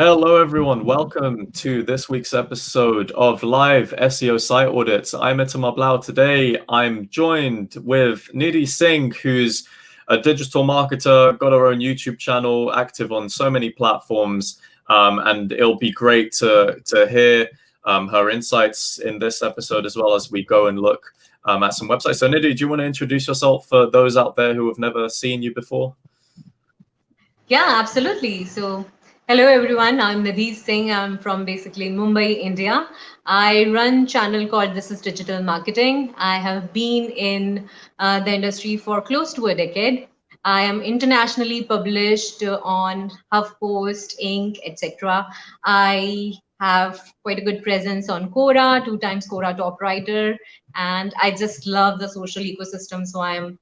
Hello, everyone. Welcome to this week's episode of Live SEO Site Audits. I'm Itamar Blauer. Today, I'm joined with Nidhi Singh, who's a digital marketer, got her own YouTube channel, active on so many platforms, and it'll be great to hear her insights in this episode as well as we go and look at some websites. So, Nidhi, do you want to introduce yourself for those out there who have never seen you before? Yeah, absolutely. So, hello everyone. I'm Nidhi Singh. I'm from basically Mumbai, India. I run channel called This is Digital Marketing. I have been in the industry for close to a decade. I am internationally published on HuffPost, Inc., etc. I have quite a good presence on Quora, 2 times Quora top writer, and I just love the social ecosystem. So I'm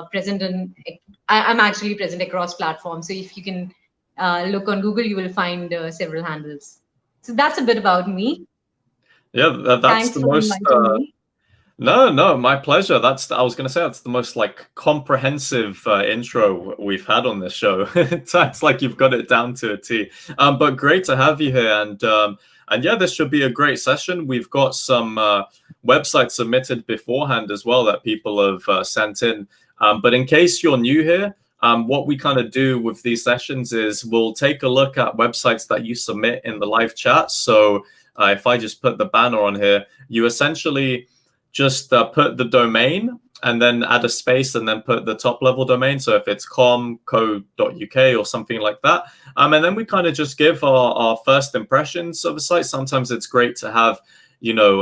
present in I'm actually present across platforms. So if you can look on Google, you will find several handles. So that's a bit about me. Yeah, that's Thanks the for most. inviting me. No, my pleasure. I was going to say that's the most like comprehensive intro we've had on this show. It's like you've got it down to a T. But great to have you here, and yeah, this should be a great session. We've got some websites submitted beforehand as well that people have sent in. But in case you're new here, what we kind of do with these sessions is we'll take a look at websites that you submit in the live chat. So if I just put the banner on here, you essentially just put the domain and then add a space and then put the top level domain. So if it's com.co.uk or something like that. And then we kind of just give our first impressions of a site. Sometimes it's great to have,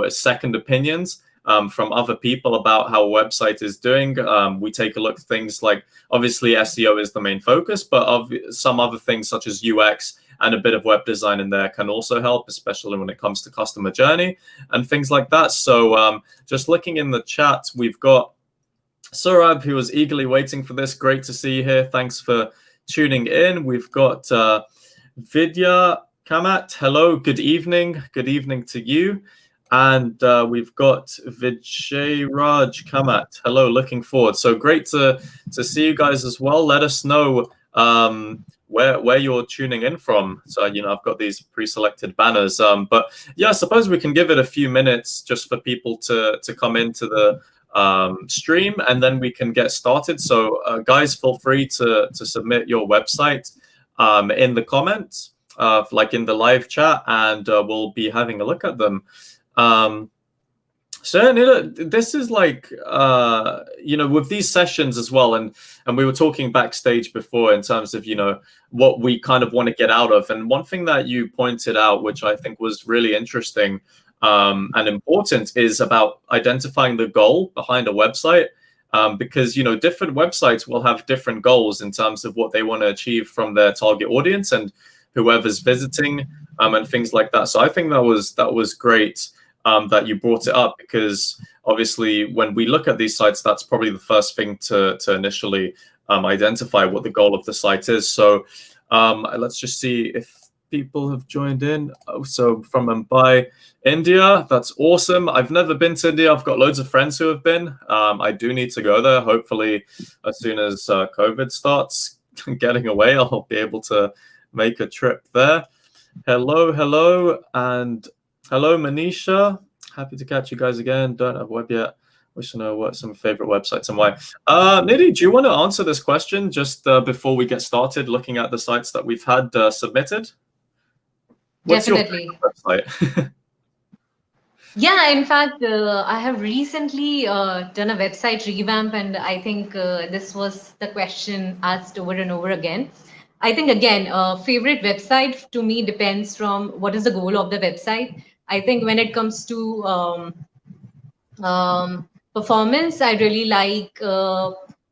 second opinions from other people about how a website is doing. We take a look at things like, obviously SEO is the main focus, but of some other things such as UX and a bit of web design in there can also help, especially when it comes to customer journey and things like that. So just looking in the chat, we've got Surab, who was eagerly waiting for this. Great to see you here. Thanks for tuning in. We've got Vidya Kamat. Hello, good evening. Good evening to you. And we've got Vijay Raj Kamat. Hello, looking forward. So great to see you guys as well. Let us know where you're tuning in from. So, I've got these pre-selected banners. But yeah, I suppose we can give it a few minutes just for people to come into the stream, and then we can get started. So guys, feel free to submit your website in the comments, like in the live chat, and we'll be having a look at them. So this is like with these sessions as well, and we were talking backstage before in terms of what we kind of want to get out of. And one thing that you pointed out, which I think was really interesting and important, is about identifying the goal behind a website, because different websites will have different goals in terms of what they want to achieve from their target audience and whoever's visiting, and things like that. So I think that was great. That you brought it up, because obviously when we look at these sites, that's probably the first thing to initially identify what the goal of the site is. So let's just see if people have joined in. So from Mumbai, India, that's awesome. I've never been to India. I've got loads of friends who have been. I do need to go there. Hopefully, as soon as COVID starts getting away, I'll be able to make a trip there. Hello, and hello, Manisha. Happy to catch you guys again. Don't have a web yet. Wish to know what some favorite websites and why. Nidhi, do you want to answer this question just before we get started looking at the sites that we've had submitted? What's Definitely. your favorite website? Yeah, in fact, I have recently done a website revamp, and I think this was the question asked over and over again. I think, again, favorite website to me depends from what is the goal of the website. I think when it comes to performance, I really like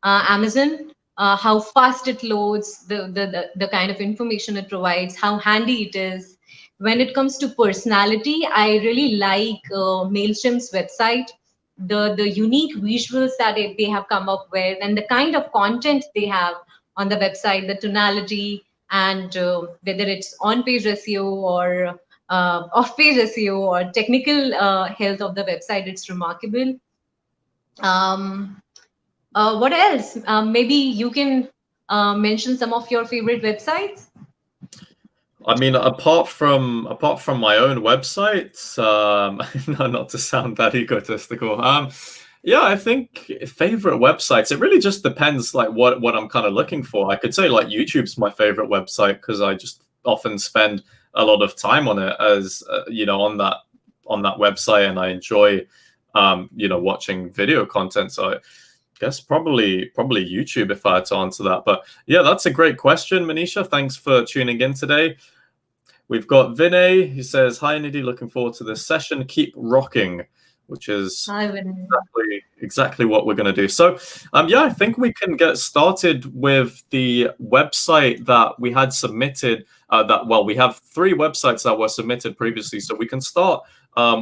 Amazon. How fast it loads, the kind of information it provides, how handy it is. When it comes to personality, I really like Mailchimp's website. The unique visuals that they have come up with, and the kind of content they have on the website, the tonality, and whether it's on-page SEO or off-page SEO or technical health of the website, it's remarkable. What else? Maybe you can mention some of your favorite websites. I mean, apart from my own website, no, not to sound that egotistical. Yeah, I think favorite websites. It really just depends, like what I'm kind of looking for. I could say like YouTube's my favorite website because I just often spend a lot of time on it as on that website, and I enjoy watching video content. So I guess probably YouTube if I had to answer that. But yeah, that's a great question, Manisha. Thanks for tuning in today. We've got Vinay, who says, "Hi, Nidhi, looking forward to this session. Keep rocking," which is Hi, Vinay. exactly what we're going to do. So, yeah, I think we can get started with the website that we had submitted. We have 3 websites that were submitted previously, so we can start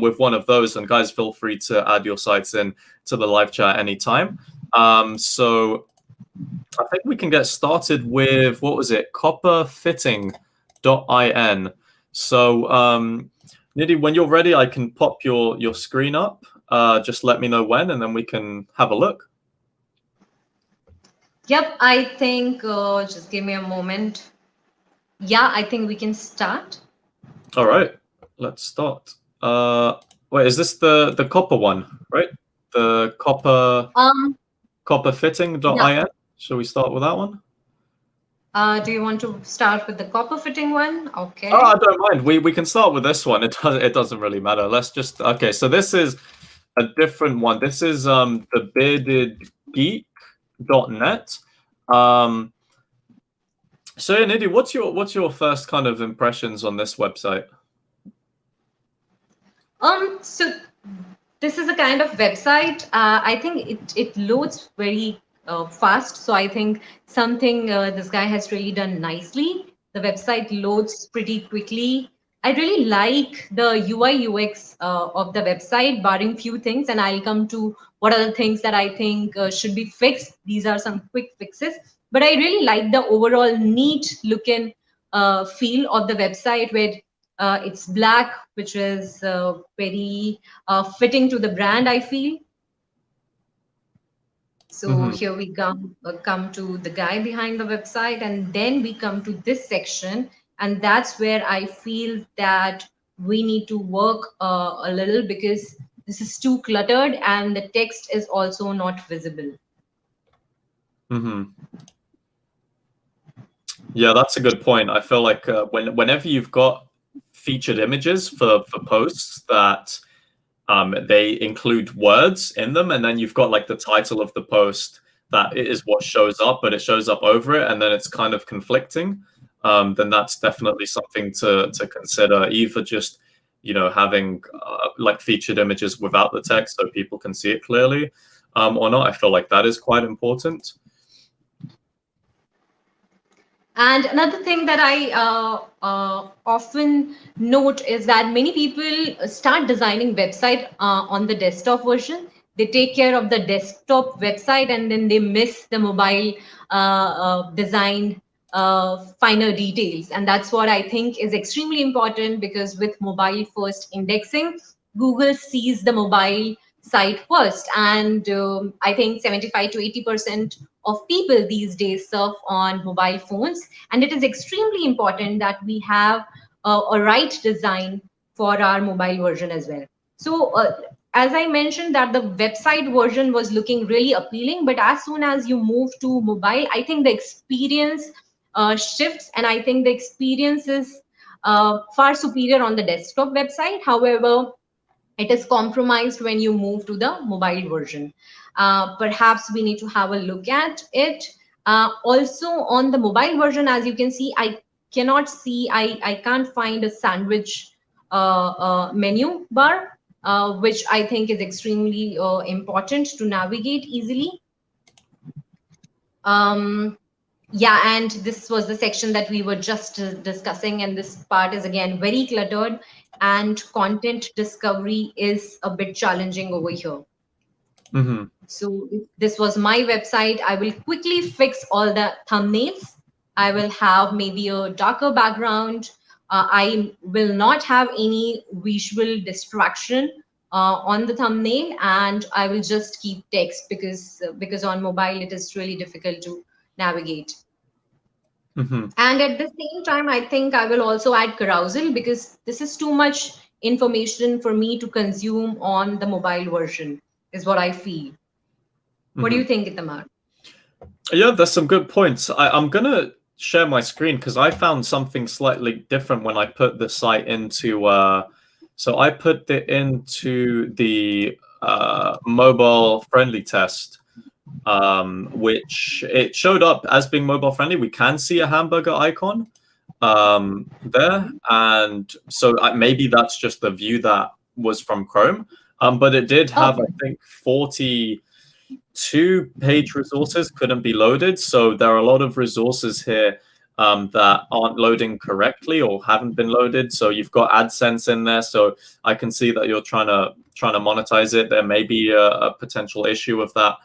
with one of those. And guys, feel free to add your sites in to the live chat anytime. So I think we can get started with, what was it? Copperfitting.in. So, Nidhi, when you're ready, I can pop your screen up. Just let me know when, and then we can have a look. Yep, I think, just give me a moment. Yeah, I think we can start. All right, let's start. Wait, is this the copper one, right? The copperfitting.in. Yeah. Shall we start with that one? Do you want to start with the copper fitting one? Okay. Oh, I don't mind. We can start with this one. It doesn't really matter. Let's just okay. So this is a different one. This is the beardedgeek.net. So yeah, Nidhi, what's your first kind of impressions on this website? So this is a kind of website. I think it loads very fast. So I think something this guy has really done nicely. The website loads pretty quickly. I really like the UI UX of the website, barring few things, and I'll come to what are the things that I think should be fixed. These are some quick fixes, but I really like the overall neat looking feel of the website, where it's black, which is very fitting to the brand, I feel. So here we come to the guy behind the website, and then we come to this section, and that's where I feel that we need to work a little, because this is too cluttered and the text is also not visible. Yeah, that's a good point. I feel like whenever you've got featured images for posts that they include words in them, and then you've got like the title of the post that is what shows up, but it shows up over it, and then it's kind of conflicting. Then that's definitely something to consider. Either just having like featured images without the text so people can see it clearly, or not. I feel like that is quite important. And another thing that I often note is that many people start designing website on the desktop version. They take care of the desktop website and then they miss the mobile design finer details. And that's what I think is extremely important, because with mobile first indexing, Google sees the mobile site first. And I think 75 to 80% of people these days surf on mobile phones, and it is extremely important that we have a right design for our mobile version as well. So as I mentioned, that the website version was looking really appealing, but as soon as you move to mobile, I think the experience shifts, and I think the experience is far superior on the desktop website. However, it is compromised when you move to the mobile version. Perhaps we need to have a look at it. Also on the mobile version, as you can see, I cannot see, I can't find a sandwich menu bar, which I think is extremely important to navigate easily. Yeah, and this was the section that we were just discussing, and this part is again very cluttered, and content discovery is a bit challenging over here. So this was my website. I will quickly fix all the thumbnails. I will have maybe a darker background. I will not have any visual distraction on the thumbnail, and I will just keep text, because on mobile it is really difficult to navigate. Hmm. And at the same time, I think I will also add carousel, because this is too much information for me to consume on the mobile version, is what I feel. What do Hmm. you think, Itamar? Yeah, there's some good points. I'm gonna share my screen because I found something slightly different when I put the site into. So I put it into the mobile friendly test, which it showed up as being mobile friendly. We can see a hamburger icon there, and so maybe that's just the view that was from Chrome. But it did have, I Okay. think, 42 page resources couldn't be loaded. So there are a lot of resources here that aren't loading correctly or haven't been loaded. So you've got AdSense in there. So I can see that you're trying to monetize it. There may be a potential issue with that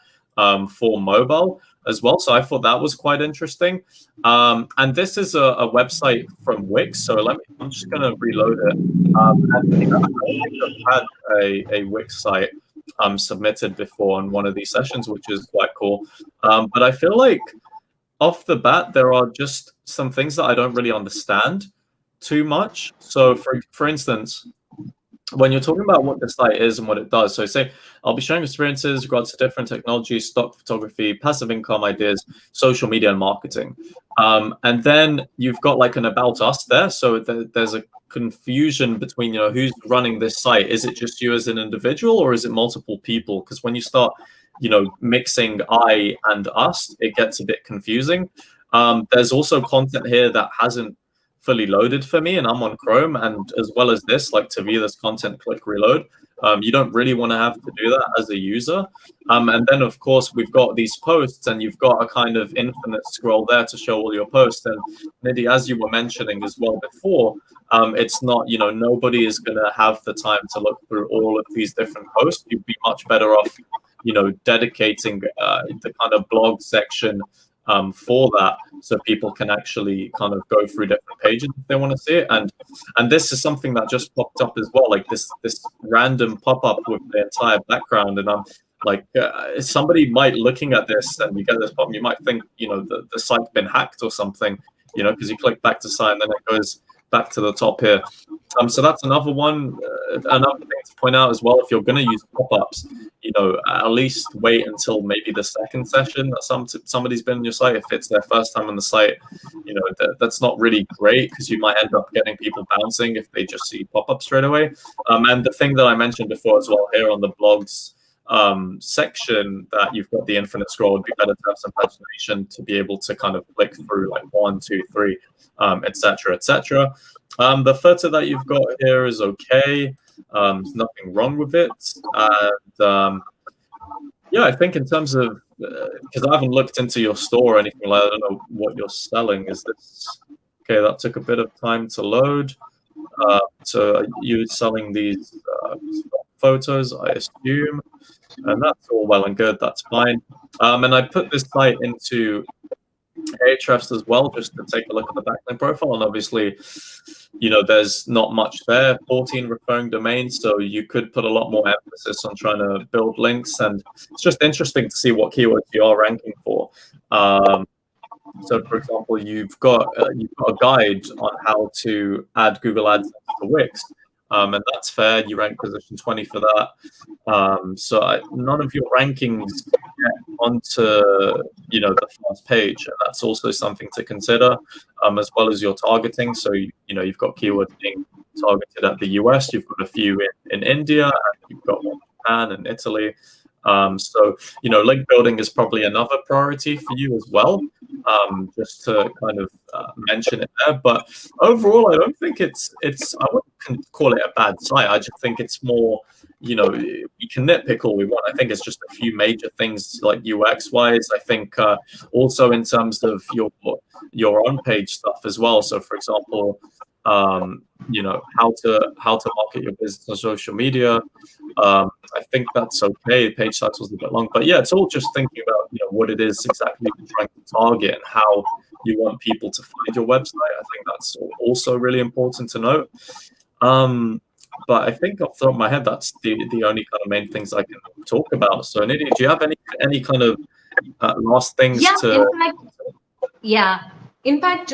for mobile as well. So I thought that was quite interesting. And this is a website from Wix. So I'm just going to reload it. And I don't think I've had a Wix site submitted before on one of these sessions, which is quite cool. But I feel like off the bat, there are just some things that I don't really understand too much. So, for instance, when you're talking about what the site is and what it does, so say I'll be sharing experiences regards to different technologies, stock photography, passive income ideas, social media, and marketing. And then you've got like an about us there. So there's a confusion between who's running this site. Is it just you as an individual, or is it multiple people? Because when you start mixing I and us, it gets a bit confusing. There's also content here that hasn't fully loaded for me, and I'm on Chrome. And as well as this, like to view this content, click reload. You don't really want to have to do that as a user. And then, of course, we've got these posts, and you've got a kind of infinite scroll there to show all your posts. And Nidhi, as you were mentioning as well before, it's not, nobody is going to have the time to look through all of these different posts. You'd be much better off, dedicating the kind of blog section for that, so people can actually kind of go through different pages if they want to see it. And this is something that just popped up as well, like this random pop-up with the entire background. And I'm like, somebody might looking at this and you get this pop, you might think the site's been hacked or something, because you click back to site and then it goes back to the top here. So that's another one. Another thing to point out as well, if you're going to use pop-ups, at least wait until maybe the second session that somebody's been on your site. If it's their first time on the site, that's not really great, because you might end up getting people bouncing if they just see pop-ups straight away. And the thing that I mentioned before as well here on the blogs section, that you've got the infinite scroll, would be better to have some personalization to be able to kind of click through like 1, 2, 3, etc., etc. The footer that you've got here is okay. There's nothing wrong with it. And yeah, I think in terms of, because I haven't looked into your store or anything like that, I don't know what you're selling. Is this okay? That took a bit of time to load. So you're selling these photos, I assume, and that's all well and good. That's fine. And I put this site into Ahrefs as well, just to take a look at the backlink profile. And obviously, there's not much there, 14 referring domains, so you could put a lot more emphasis on trying to build links. And it's just interesting to see what keywords you are ranking for. So, for example, you've got a guide on how to add Google AdSense to Wix, and that's fair. You rank position 20 for that. So none of your rankings get onto the first page, and that's also something to consider, as well as your targeting. So you've got keywords being targeted at the US, you've got a few in India, and you've got one in Japan and Italy. So link building is probably another priority for you as well, just to kind of mention it there. But overall, I don't think it's I wouldn't call it a bad site. I just think it's more, we can nitpick all we want. I think it's just a few major things, like UX wise. I think also in terms of your on page stuff as well. So for example, how to market your business on social media. I think that's okay. Page title's a bit long, but yeah, it's all just thinking about what it is exactly you're trying to target and how you want people to find your website. I think that's also really important to note. But I think off the top of my head, that's the only kind of main things I can talk about. So Nidhi, do you have any kind of last things Yeah, to? in fact, yeah. In fact,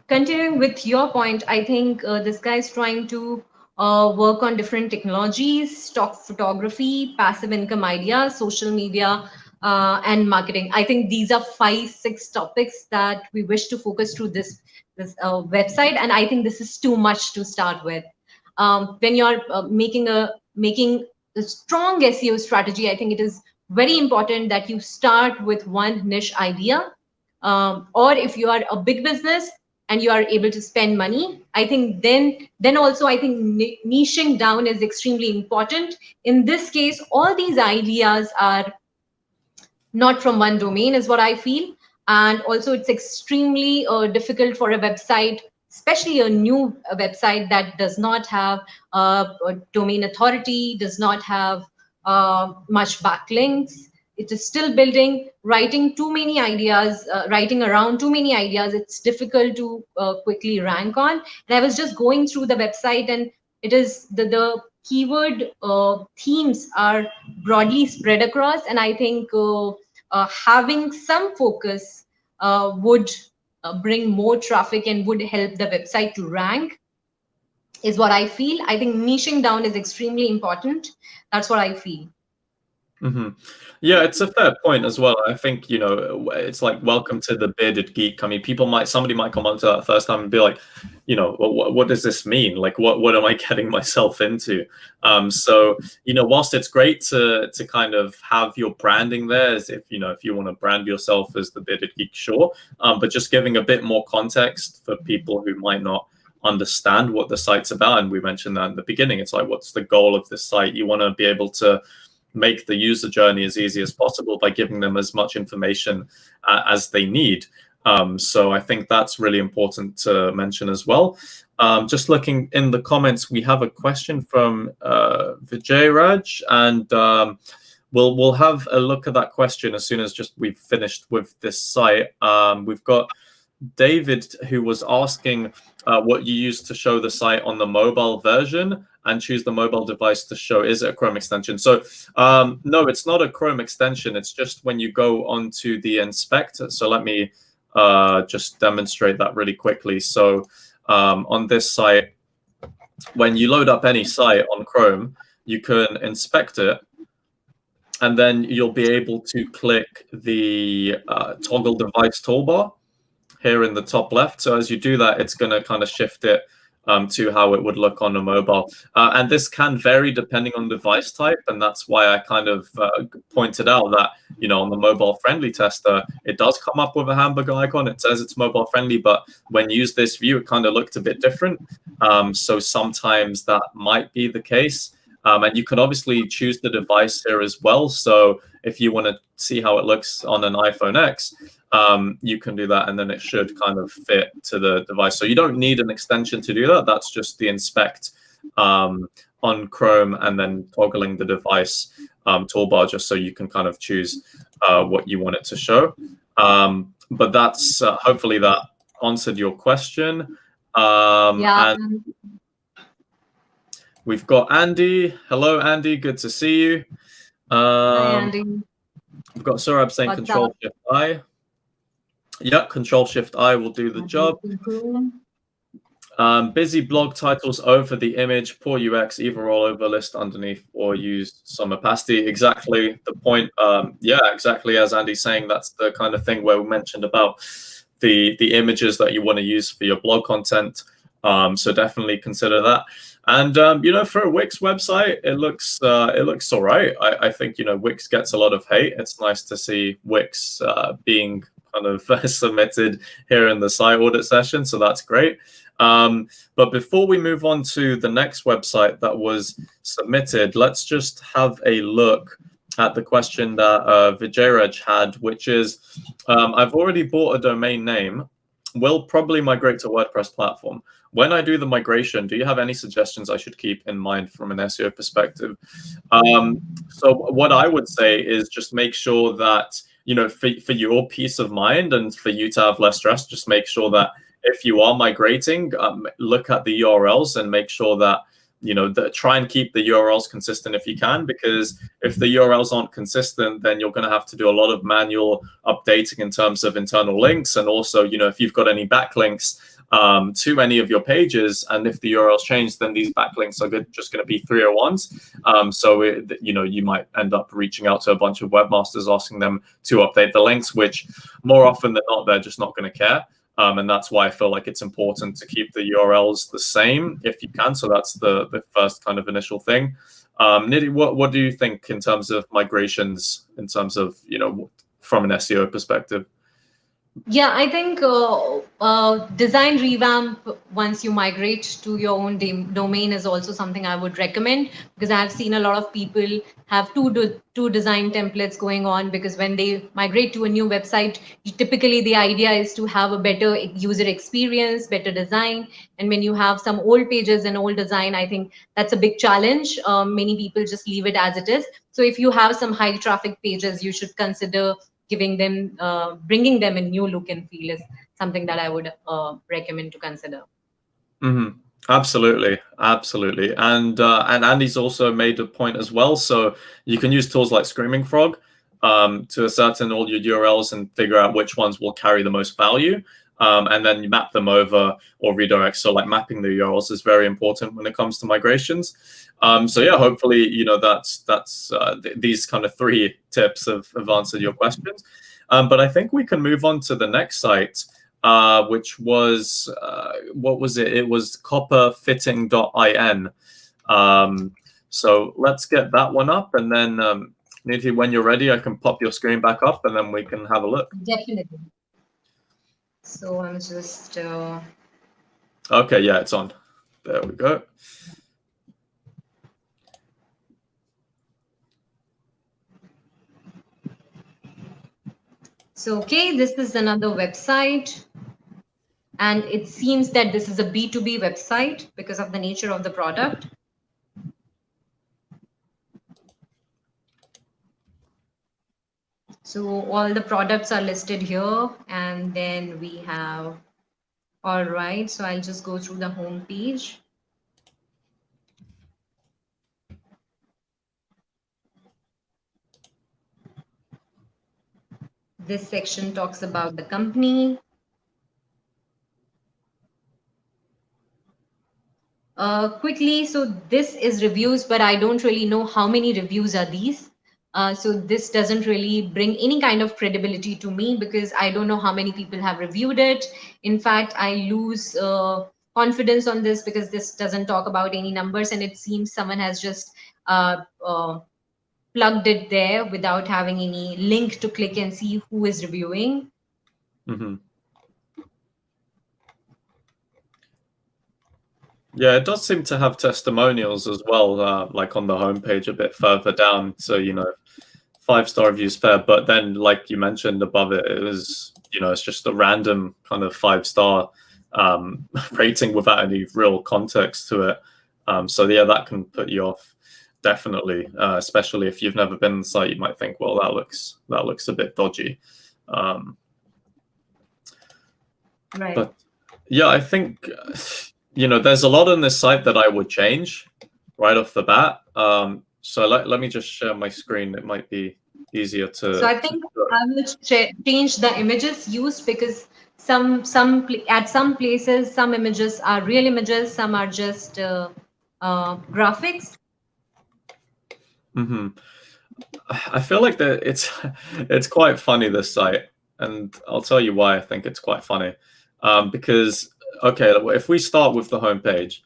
continuing with your point, I think this guy is trying to work on different technologies, stock photography, passive income ideas, social media, and marketing. I think these are 5, 6 topics that we wish to focus through this website, and I think this is too much to start with. When you're making a strong SEO strategy, I think it is very important that you start with one niche idea, or if you are a big business and you are able to spend money, I think then also I think niching down is extremely important. In this case, all these ideas are not from one domain is what I feel. And also it's extremely difficult for a website, especially a new website that does not have a domain authority, does not have much backlinks. It is still building, writing too many ideas, writing around too many ideas. It's difficult to quickly rank on. And I was just going through the website, and it is the keyword themes are broadly spread across. And I think having some focus would bring more traffic and would help the website to rank, is what I feel. I think niching down is extremely important. That's what I feel. Mm-hmm. Yeah, it's a fair point as well. I think, it's like welcome to the bearded geek. I mean, somebody might come onto that first time and be like, what does this mean? Like, what am I getting myself into? So, whilst it's great to kind of have your branding there, as if you want to brand yourself as the bearded geek, sure. But just giving a bit more context for people who might not understand what the site's about. And we mentioned that in the beginning. It's like, what's the goal of this site? You want to be able to make the user journey as easy as possible by giving them as much information as they need. So I think that's really important to mention as well. Just looking in the comments, we have a question from Vijay Raj, and we'll have a look at that question as soon as we've finished with this site. We've got David, who was asking what you use to show the site on the mobile version and choose the mobile device to show. Is it a Chrome extension? So no, it's not a Chrome extension. It's just when you go onto the inspector. So let me just demonstrate that really quickly. So on this site, when you load up any site on Chrome, you can inspect it, and then you'll be able to click the toggle device toolbar here in the top left. So as you do that, it's going to kind of shift it to how it would look on a mobile. And this can vary depending on device type. And that's why I kind of pointed out that, on the mobile friendly tester, it does come up with a hamburger icon. It says it's mobile friendly, but when you use this view, it kind of looked a bit different. So sometimes that might be the case. And you can obviously choose the device here as well. So if you want to see how it looks on an iPhone X, you can do that, and then it should kind of fit to the device. So you don't need an extension to do that. That's just the inspect on Chrome and then toggling the device toolbar, just so you can kind of choose what you want it to show. But that's hopefully that answered your question. Yeah. And we've got Andy. Hello, Andy. Good to see you. Hi, Andy. We've got Saurabh saying Control-Shift-I. Yeah, Control-Shift-I will do the job. Busy blog titles over the image, poor UX, either roll over list underneath or use some opacity. Exactly the point. Yeah, exactly as Andy's saying, that's the kind of thing where we mentioned about the images that you want to use for your blog content. So definitely consider that. And for a Wix website, it looks all right. I think Wix gets a lot of hate. It's nice to see Wix being kind of submitted here in the site audit session, so that's great. But before we move on to the next website that was submitted, let's just have a look at the question that Vijayaraj had, which is, I've already bought a domain name, will probably migrate to WordPress platform. When I do the migration, do you have any suggestions I should keep in mind from an SEO perspective? So what I would say is just make sure that, for your peace of mind and for you to have less stress, just make sure that if you are migrating, look at the URLs and make sure that try and keep the URLs consistent if you can, because if the URLs aren't consistent, then you're going to have to do a lot of manual updating in terms of internal links. And also, if you've got any backlinks to any of your pages, and if the URLs change, then these backlinks are just going to be 301s. So you might end up reaching out to a bunch of webmasters asking them to update the links, which more often than not, they're just not going to care. And that's why I feel like it's important to keep the URLs the same if you can. So that's the first kind of initial thing. Nidhi, what do you think in terms of migrations, in terms of, from an SEO perspective? Yeah, I think design revamp once you migrate to your own domain is also something I would recommend, because I've seen a lot of people have two design templates going on, because when they migrate to a new website, typically the idea is to have a better user experience, better design. And when you have some old pages and old design, I think that's a big challenge. Many people just leave it as it is. So if you have some high traffic pages, you should consider bringing them a new look and feel is something that I would recommend to consider. Mm-hmm. Absolutely. And Andy's also made a point as well. So you can use tools like Screaming Frog to ascertain all your URLs and figure out which ones will carry the most value. And then you map them over or redirect. So like mapping the URLs is very important when it comes to migrations. So yeah, hopefully, that's these kind of 3 tips have answered your questions. But I think we can move on to the next site, which was, what was it? It was copperfitting.in. So let's get that one up, and then Nidhi, when you're ready, I can pop your screen back up, and then we can have a look. Definitely. So I'm just... Okay, yeah, it's on. There we go. So, okay, this is another website. And it seems that this is a B2B website because of the nature of the product. So all the products are listed here, and then we have, all right, so I'll just go through the home page. This section talks about the company. Quickly, so this is reviews, but I don't really know how many reviews are these. So this doesn't really bring any kind of credibility to me, because I don't know how many people have reviewed it. In fact, I lose confidence on this because this doesn't talk about any numbers, and it seems someone has just plugged it there without having any link to click and see who is reviewing. Mm-hmm. Yeah, it does seem to have testimonials as well, like on the homepage a bit further down. So, 5-star reviews fair, but then like you mentioned above it, it was, it's just a random kind of 5-star rating without any real context to it. So yeah, that can put you off, definitely, especially if you've never been on the site. You might think, well, that looks a bit dodgy. Right. But yeah, I think there's a lot on this site that I would change right off the bat. So let me just share my screen. It might be easier to. So I think I will change the images used, because at some places some images are real images, some are just graphics. Mm-hmm. I feel like that it's quite funny, this site, and I'll tell you why I think it's quite funny. Because okay, if we start with the homepage,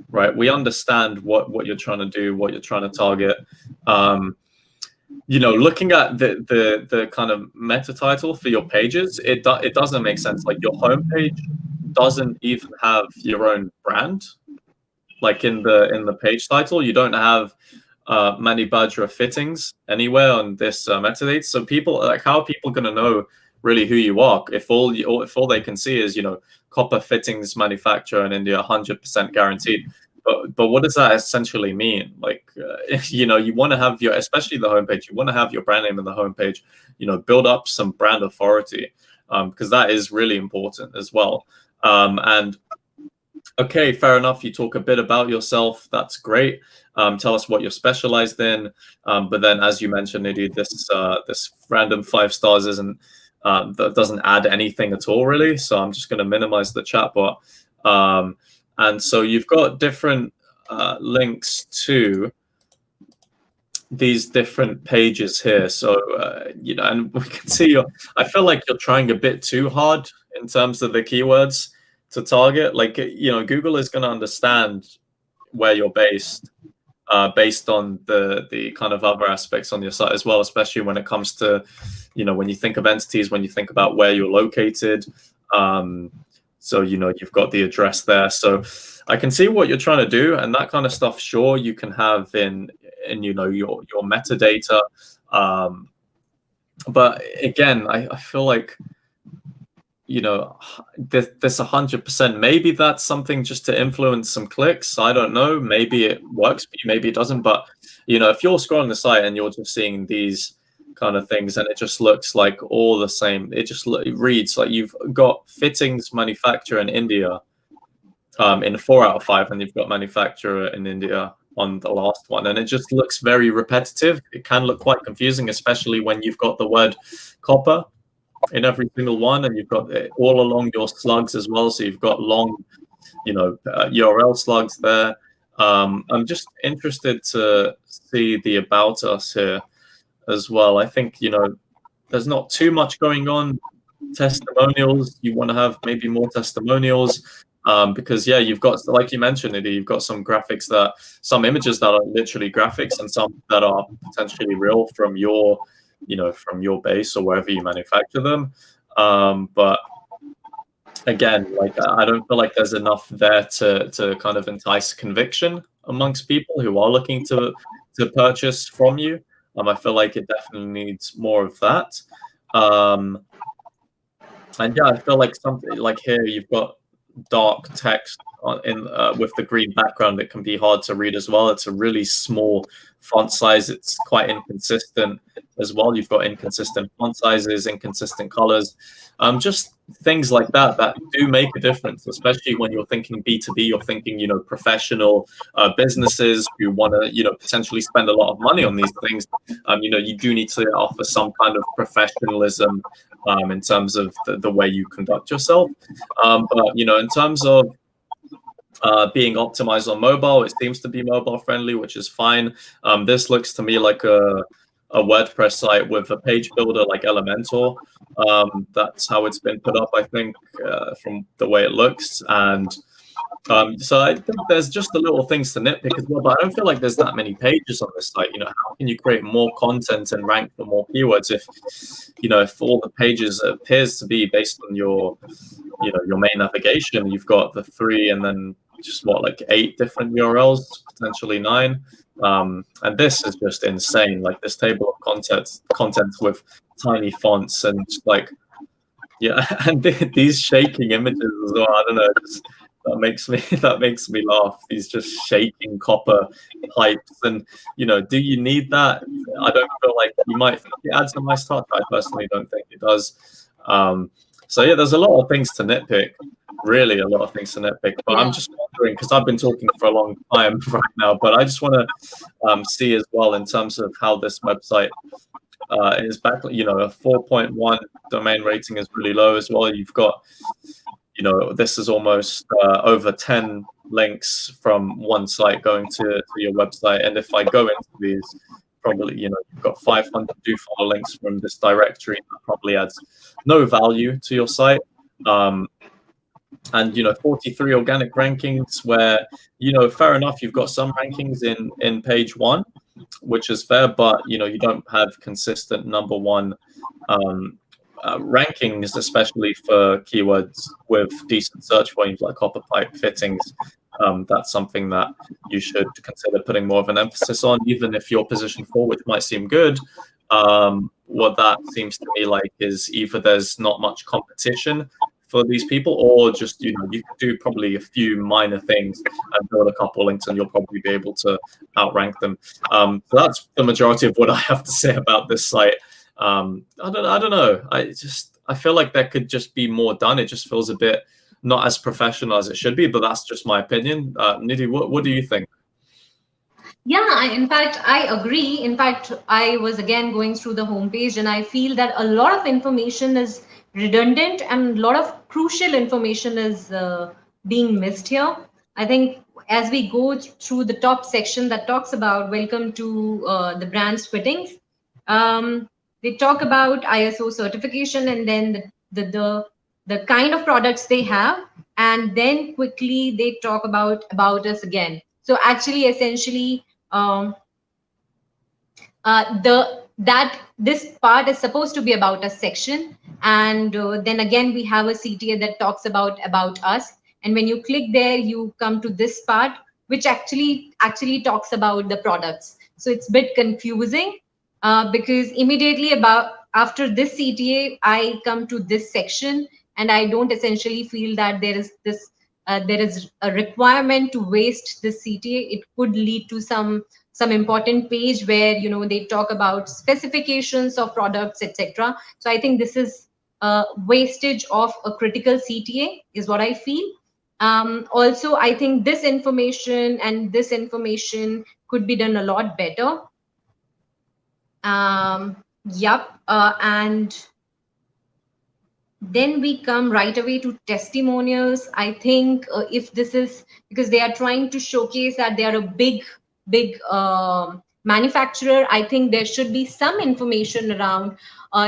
right, we understand what you're trying to do, what you're trying to target. Looking at the kind of meta title for your pages, it doesn't make sense. Like, your homepage doesn't even have your own brand. Like in the page title, you don't have Mani Bajra fittings anywhere on this metadata. So people, like, how are people going to know really who you are if all they can see is copper fittings manufacturer in India, 100% guaranteed? But what does that essentially mean? Like, you want to have especially the homepage, you want to have your brand name in the homepage, build up some brand authority, because that is really important as well. And Okay, fair enough. You talk a bit about yourself. That's great. Tell us what you're specialized in. But then, as you mentioned, Nidhi, this random 5 stars isn't that doesn't add anything at all, really. So I'm just going to minimize the chatbot. And so you've got different links to these different pages here. So and we can see I feel like you're trying a bit too hard in terms of the keywords to target. Like, Google is going to understand where you're based on the kind of other aspects on your site as well, especially when it comes to, when you think of entities, when you think about where you're located. So, you've got the address there. So I can see what you're trying to do, and that kind of stuff, sure, you can have in your metadata. But again, I feel like, this 100%, maybe that's something just to influence some clicks. I don't know. Maybe it works for you, maybe it doesn't. But, if you're scrolling the site and you're just seeing these kind of things and it just looks like all the same, it reads like you've got fittings manufacturer in India in 4 out of 5, and you've got manufacturer in India on the last one, and it just looks very repetitive. It can look quite confusing, especially when you've got the word copper in every single one, and you've got it all along your slugs as well. So you've got long, URL slugs there. I'm just interested to see the about us here as well. I think, there's not too much going on. Testimonials, you want to have maybe more testimonials, because you've got, like you mentioned, you've got some images that are literally graphics, and some that are potentially real from your base or wherever you manufacture them. But again, like, I don't feel like there's enough there to kind of entice conviction amongst people who are looking to purchase from you. I feel like it definitely needs more of that. And I feel like something like here you've got dark text with the green background. It can be hard to read as well. It's a really small font size. It's quite inconsistent as well. You've got inconsistent font sizes, inconsistent colors, just things like that do make a difference, especially when you're thinking B2B. You're thinking, professional businesses who want to, potentially spend a lot of money on these things. You do need to offer some kind of professionalism in terms of the way you conduct yourself. But, in terms of being optimized on mobile, it seems to be mobile friendly, which is fine. This looks to me like a WordPress site with a page builder like Elementor. That's how it's been put up, I think, from the way it looks. And so I think there's just the little things to nitpick as well, but I don't feel like there's that many pages on this site. How can you create more content and rank for more keywords if all the pages appears to be based on your main navigation? You've got the 3 and then just 8 different URLs, potentially 9. And this is just insane. Like, this table of content with tiny fonts and and these shaking images as well. I don't know. That makes me laugh. These just shaking copper pipes, and do you need that? I don't feel like you might think it adds a nice touch. I personally don't think it does. So there's a lot of things to nitpick. Really, a lot of things to nitpick. But I'm just wondering, because I've been talking for a long time right now, but I just want to see as well in terms of how this website is back. A 4.1 domain rating is really low as well. You've got this is almost over 10 links from one site going to your website. And if I go into these, probably, you've got 500 do follow links from this directory. That probably adds no value to your site. And 43 organic rankings where, fair enough, you've got some rankings in page 1, which is fair, but you don't have consistent number 1 rankings, especially for keywords with decent search volumes like copper pipe fittings. That's something that you should consider putting more of an emphasis on, even if your position 4, which might seem good. What that seems to me like is either there's not much competition for these people, or just you could do probably a few minor things and build a couple links, and you'll probably be able to outrank them. So that's the majority of what I have to say about this site. I don't know. I feel like there could just be more done. It just feels a bit not as professional as it should be, but that's just my opinion. Nidhi, what do you think? Yeah, in fact, I agree. In fact, I was again going through the homepage and I feel that a lot of information is redundant and a lot of crucial information is being missed here. I think as we go through the top section that talks about welcome to the brand's fittings, they talk about ISO certification and then the kind of products they have, and then quickly they talk about us again. So actually, essentially, um, the that this part is supposed to be about a section, and then again we have a CTA that talks about us, and when you click there you come to this part which actually talks about the products. So it's a bit confusing because immediately about after this CTA I come to this section, and I don't essentially feel that there is a requirement to waste this CTA. It could lead to some important page where they talk about specifications of products, etc. So I think this is wastage of a critical CTA is what I feel. Also, I think this information could be done a lot better. Yep. And then we come right away to testimonials. I think if this is because they are trying to showcase that they are a big manufacturer, I think there should be some information around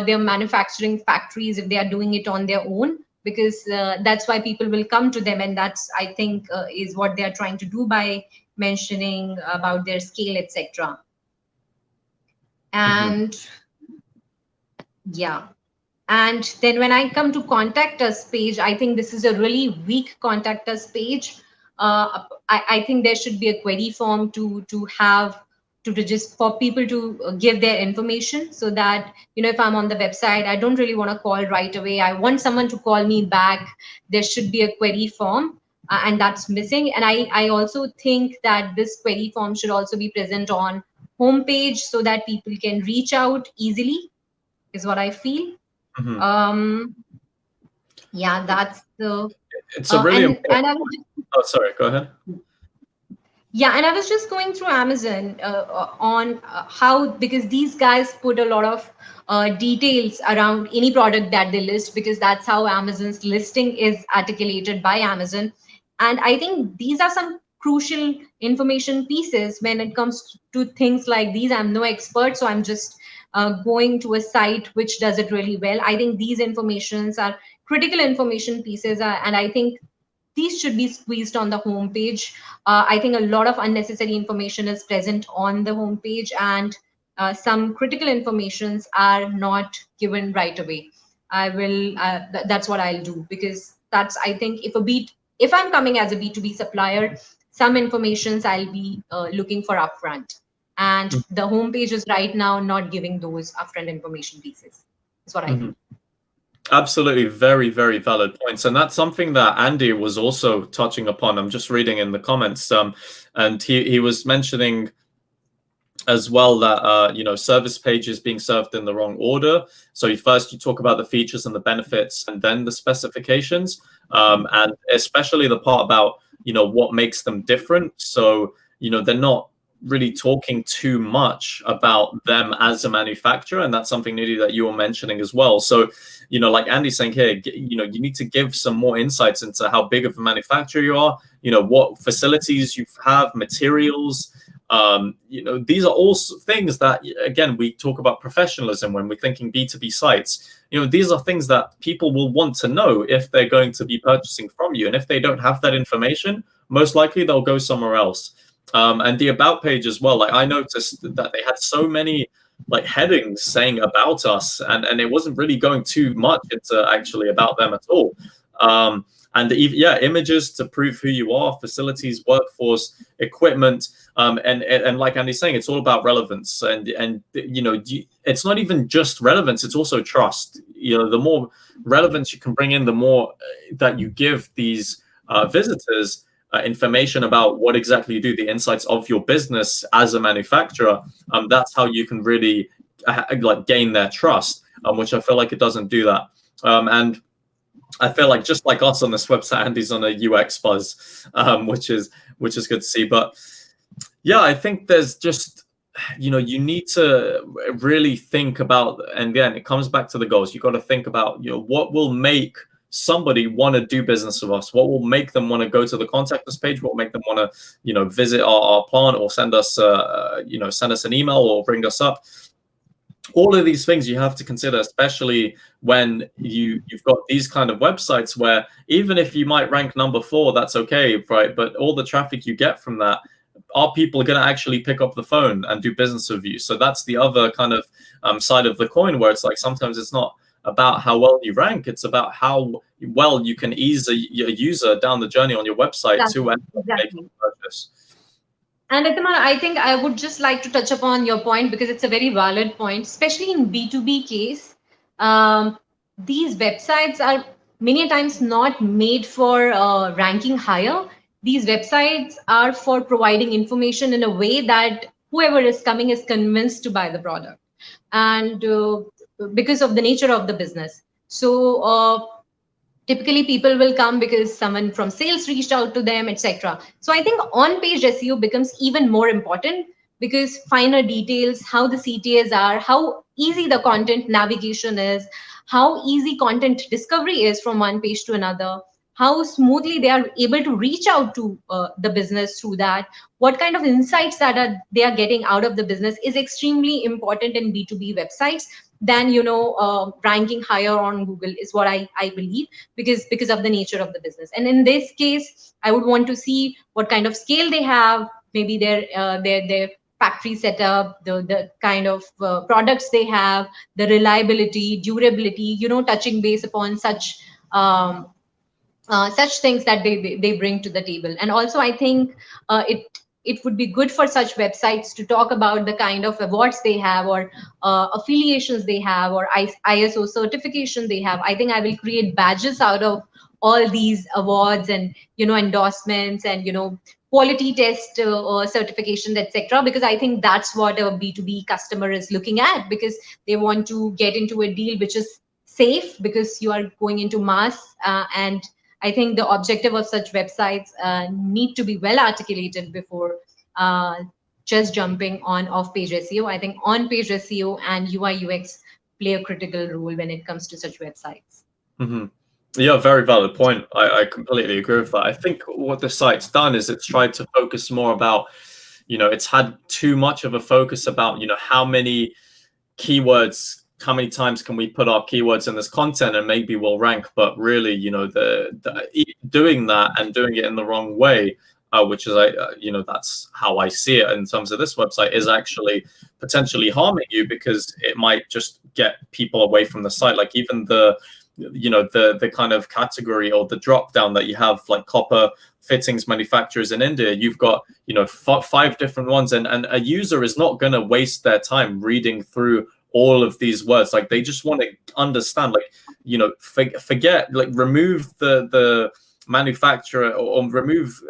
their manufacturing factories if they are doing it on their own, because that's why people will come to them, and that's, I think, is what they are trying to do by mentioning about their scale, etc. And yeah. And then when I come to contact us page, I think this is a really weak contact us page. I think there should be a query form to have to register for people to give their information, so that if I'm on the website, I don't really want to call right away. I want someone to call me back. There should be a query form, and that's missing. And I also think that this query form should also be present on homepage so that people can reach out easily, is what I feel. Yeah, that's the It's a really important. and I was just, Oh, sorry, go ahead. yeah, and I was just going through Amazon on how, because these guys put a lot of details around any product that they list, because that's how Amazon's listing is articulated by Amazon. And I think these are some crucial information pieces when it comes to things like these. I'm no expert, so I'm just going to a site which does it really well. I think these informations are critical information pieces, and I think these should be squeezed on the homepage. I think a lot of unnecessary information is present on the homepage, and some critical informations are not given right away. I will. That's what I'll do, because that's, I think, if I'm coming as a B2B supplier, some informations I'll be looking for upfront, and the homepage is right now not giving those upfront information pieces. That's what I feel. Absolutely, very, very valid points, and that's something that Andy was also touching upon. I'm just reading in the comments, and he was mentioning as well that service pages being served in the wrong order. So first you talk about the features and the benefits, and then the specifications, and especially the part about what makes them different. So they're not really talking too much about them as a manufacturer, and that's something, Nidhi, that you were mentioning as well. So like Andy's saying here, you need to give some more insights into how big of a manufacturer you are, what facilities you have, materials. These are all things that, again, we talk about professionalism when we're thinking B2B sites. These are things that people will want to know if they're going to be purchasing from you, and if they don't have that information, most likely they'll go somewhere else. And the about page as well, like I noticed that they had so many like headings saying about us, and it wasn't really going too much into actually about them at all. And images to prove who you are, facilities, workforce, equipment, and like Andy's saying, it's all about relevance, and it's not even just relevance, it's also trust. The more relevance you can bring in, the more that you give these visitors information about what exactly you do, the insights of your business as a manufacturer. That's how you can really gain their trust, which I feel like it doesn't do that. And I feel like just like us on this website, Andy's on a UX buzz, which is good to see. But yeah, I think there's just, you need to really think about, and again, it comes back to the goals. You got to think about, what will make somebody want to do business with us? What will make them want to go to the contact us page? What will make them want to, visit our plant, or send us an email, or ring us up? All of these things you have to consider, especially when you've got these kind of websites where even if you might rank number 4, that's okay, right? But all the traffic you get from that, are people going to actually pick up the phone and do business with you? So that's the other kind of side of the coin, where it's like sometimes it's not about how well you rank, it's about how well you can ease a user down the journey on your website to end up making a purchase. And Itamar, I think I would just like to touch upon your point, because it's a very valid point, especially in B2B case. These websites are many times not made for ranking higher. These websites are for providing information in a way that whoever is coming is convinced to buy the product, and because of the nature of the business. So typically people will come because someone from sales reached out to them, etc. So I think on page SEO becomes even more important, because finer details, how the CTAs are, how easy the content navigation is, how easy content discovery is from one page to another, how smoothly they are able to reach out to the business through that, what kind of insights they are getting out of the business, is extremely important in B2B websites than ranking higher on Google, is what I believe, because of the nature of the business. And in this case, I would want to see what kind of scale they have, maybe their factory setup, the kind of products they have, the reliability, durability, touching base upon such things that they bring to the table. And also, I think it would be good for such websites to talk about the kind of awards they have, or affiliations they have, or ISO certification they have. I think I will create badges out of all these awards and endorsements and quality test certification, etc., because I think that's what a B2B customer is looking at, because they want to get into a deal which is safe, because you are going into mass, and I think the objective of such websites need to be well articulated before just jumping on off-page SEO. I think on-page SEO and UI UX play a critical role when it comes to such websites. Mm-hmm. Yeah, very valid point. I completely agree with that. I think what the site's done is it's tried to focus more about, it's had too much of a focus about, how many keywords, how many times can we put our keywords in this content and maybe we'll rank. But really, doing that and doing it in the wrong way, which is, that's how I see it in terms of this website, is actually potentially harming you, because it might just get people away from the site. Like even the kind of category or the drop down that you have, like copper fittings manufacturers in India, you've got 5 different ones, and a user is not going to waste their time reading through all of these words. Like they just want to understand, like forget, like remove the manufacturer, or remove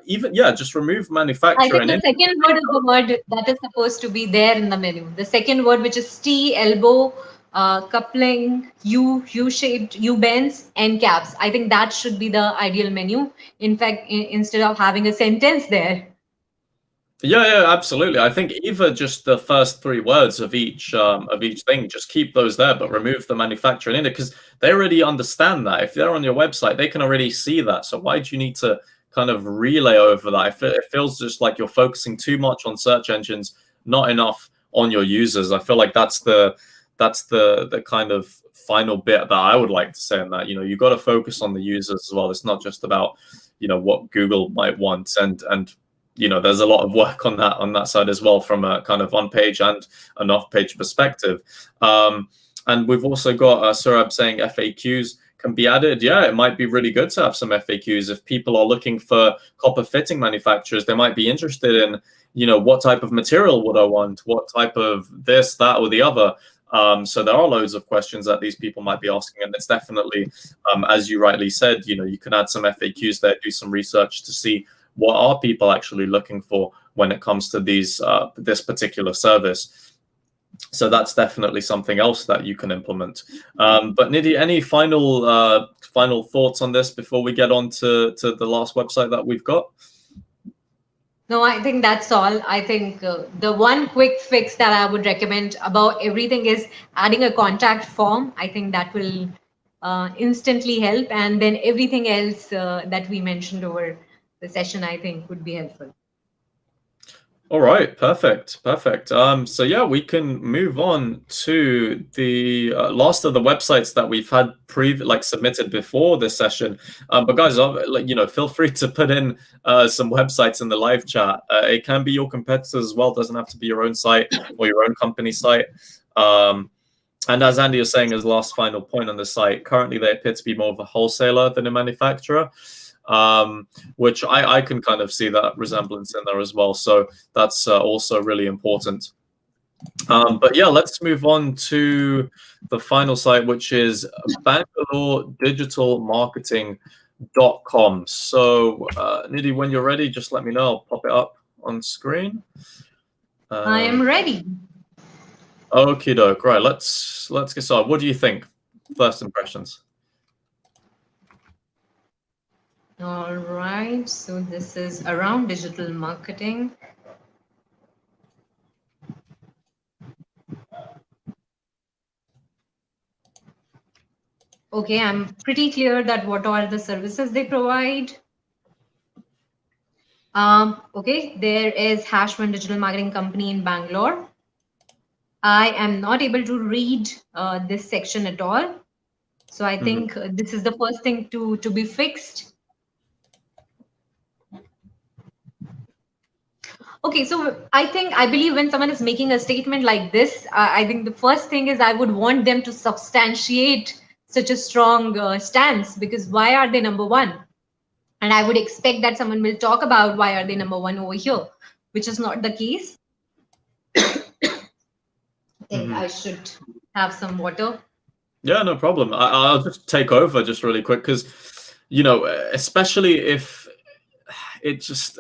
just remove manufacturer. I think the second word is the word that is supposed to be there in the menu. The second word, which is T, elbow, coupling, U-shaped, U-bends, end caps. I think that should be the ideal menu. In fact, instead of having a sentence there. Yeah, absolutely. I think either just the first 3 words of each thing, just keep those there, but remove the manufacturer in it, because they already understand that. If they're on your website, they can already see that. So why do you need to kind of relay over that? It feels just like you're focusing too much on search engines, not enough on your users. I feel like that's the kind of final bit that I would like to say on that. You got to focus on the users as well. It's not just about what Google might want, and there's a lot of work on that side as well, from a kind of on-page and an off-page perspective. And we've also got Surab saying FAQs can be added. Yeah, it might be really good to have some FAQs. If people are looking for copper fitting manufacturers, they might be interested in, what type of material would I want? What type of this, that, or the other? So there are loads of questions that these people might be asking, and it's definitely, as you rightly said, you can add some FAQs there, do some research to see what are people actually looking for when it comes to these this particular service. So that's definitely something else that you can implement. But Nidhi, any final thoughts on this before we get on to the last website that we've got? No, I think that's all. I think the one quick fix that I would recommend about everything is adding a contact form. I think that will instantly help. And then everything else that we mentioned over the session, I think would be helpful. All right, perfect. So yeah, we can move on to the last of the websites that we've had submitted before this session. But guys, feel free to put in some websites in the live chat. It can be your competitors as well. It doesn't have to be your own site or your own company site. And as Andy was saying, as last final point on the site, currently they appear to be more of a wholesaler than a manufacturer. Which I can kind of see that resemblance in there as well. So that's also really important. But yeah, let's move on to the final site, which is BangaloreDigitalMarketing.com. So Nidhi, when you're ready, just let me know. I'll pop it up on screen. I am ready. Okie doke. Right, let's get started. What do you think? First impressions. All right, so this is around digital marketing. Okay, I'm pretty clear that what are the services they provide. Okay, there is Hash1 Digital Marketing Company in Bangalore. I am not able to read this section at all. So I think this is the first thing to be fixed. Okay, so I believe when someone is making a statement like this, I think the first thing is I would want them to substantiate such a strong stance, because why are they number one? And I would expect that someone will talk about why are they number one over here, which is not the case. I think I should have some water. Yeah, no problem. I'll just take over just really quick because, especially if it just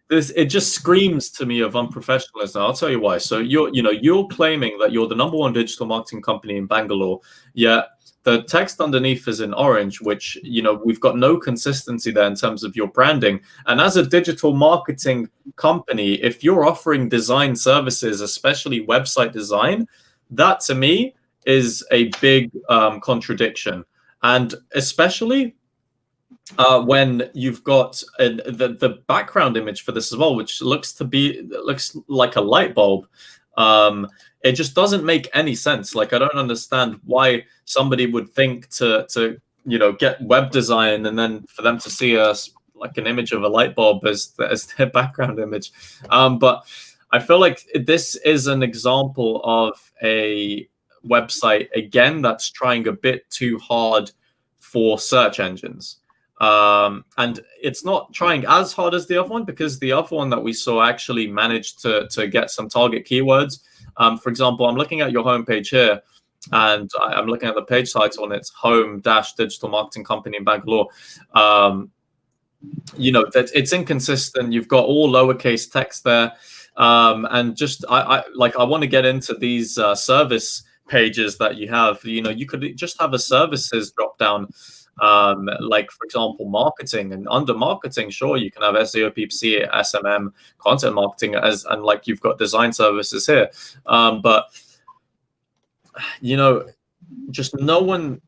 it just screams to me of unprofessionalism. I'll tell you why. So you're claiming that you're the number one digital marketing company in Bangalore, yet the text underneath is in orange, which we've got no consistency there in terms of your branding. And as a digital marketing company, if you're offering design services, especially website design, that to me is a big contradiction. And especially when you've got the background image for this as well, which looks like a light bulb. It just doesn't make any sense. Like, I don't understand why somebody would think to get web design and then for them to see like an image of a light bulb as their background image. But I feel like this is an example of a website, again, that's trying a bit too hard for search engines. And it's not trying as hard as the other one, because the other one that we saw actually managed to get some target keywords. For example, I'm looking at your homepage here, and I'm looking at the page title, and it's Home-Digital Marketing Company in Bangalore. That it's inconsistent. You've got all lowercase text there. And just I want to get into these service pages that you have. You could just have a services drop down. Like, for example, marketing, and under marketing, sure, you can have SEO, PPC, SMM, content marketing, and like you've got design services here. But just no one.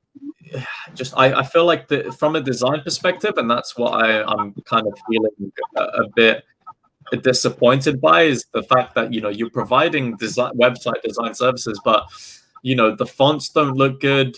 I feel like from a design perspective, and that's what I'm kind of feeling a bit disappointed by, is the fact that you're providing website design services, but the fonts don't look good.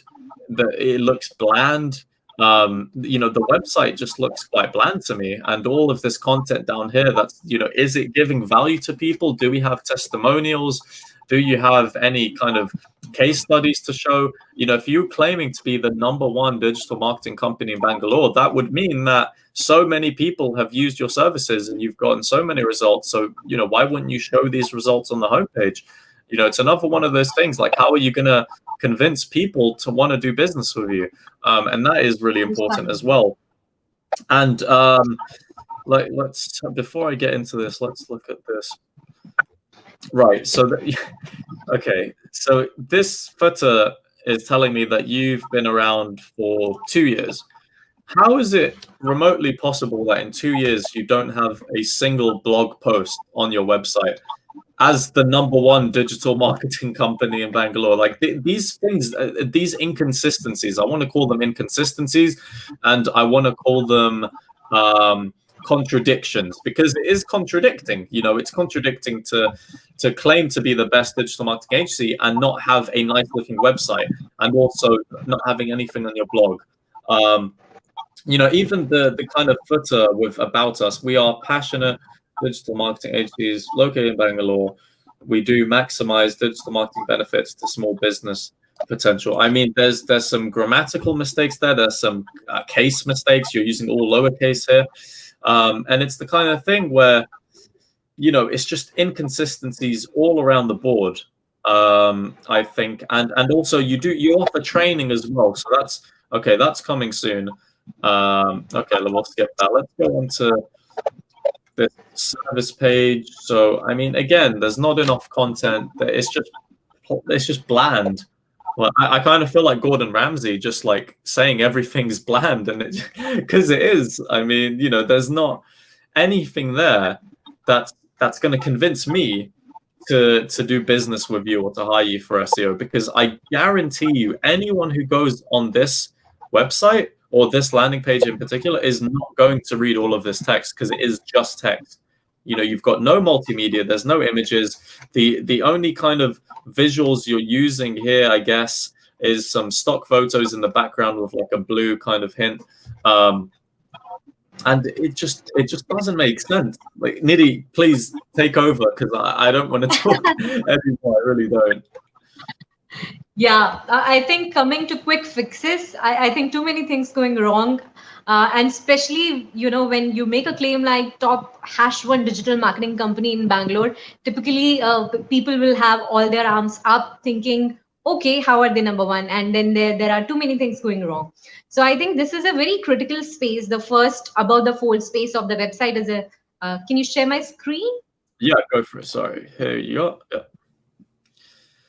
It looks bland. The website just looks quite bland to me, and all of this content down here, that's is it giving value to people? Do we have testimonials? Do you have any kind of case studies to show? If you're claiming to be the number one digital marketing company in Bangalore, that would mean that so many people have used your services and you've gotten so many results. So why wouldn't you show these results on the homepage? It's another one of those things, like, how are you going to convince people to want to do business with you? And that is really important as well. And let's, before I get into this, let's look at this. Right. So, okay. So this footer is telling me that you've been around for 2 years. How is it remotely possible that in 2 years you don't have a single blog post on your website as the number one digital marketing company in Bangalore? Like these things, these inconsistencies, I want to call them inconsistencies, and I want to call them contradictions, because it is contradicting. It's contradicting to claim to be the best digital marketing agency and not have a nice looking website, and also not having anything on your blog. Um, even the kind of footer with about us, we are passionate digital marketing agencies located in Bangalore. We do maximize digital marketing benefits to small business potential. I mean, there's some grammatical mistakes there. There's some case mistakes. You're using all lowercase here, and it's the kind of thing where it's just inconsistencies all around the board. I think, and also you offer training as well, so that's okay. That's coming soon. Okay, we'll skip that. Let's go on to the service page. So, I mean, again, there's not enough content. It's just bland. Well, I kind of feel like Gordon Ramsay, just like saying everything's bland, and because it is. I mean, there's not anything there that's going to convince me to do business with you or to hire you for SEO, because I guarantee you, anyone who goes on this website or this landing page in particular is not going to read all of this text, because it is just text. You've got no multimedia, there's no images. The only kind of visuals you're using here, I guess, is some stock photos in the background with like a blue kind of hint. And it just doesn't make sense. Like, Nidhi, please take over, because I don't want to talk anymore. I really don't. Yeah, I think coming to quick fixes, I think too many things going wrong. And especially, when you make a claim like top #1 digital marketing company in Bangalore, typically people will have all their arms up thinking, okay, how are they number one? And then there are too many things going wrong. So I think this is a very critical space. The first about the fold space of the website is can you share my screen? Yeah, go for it. Sorry. Here you go. Yeah.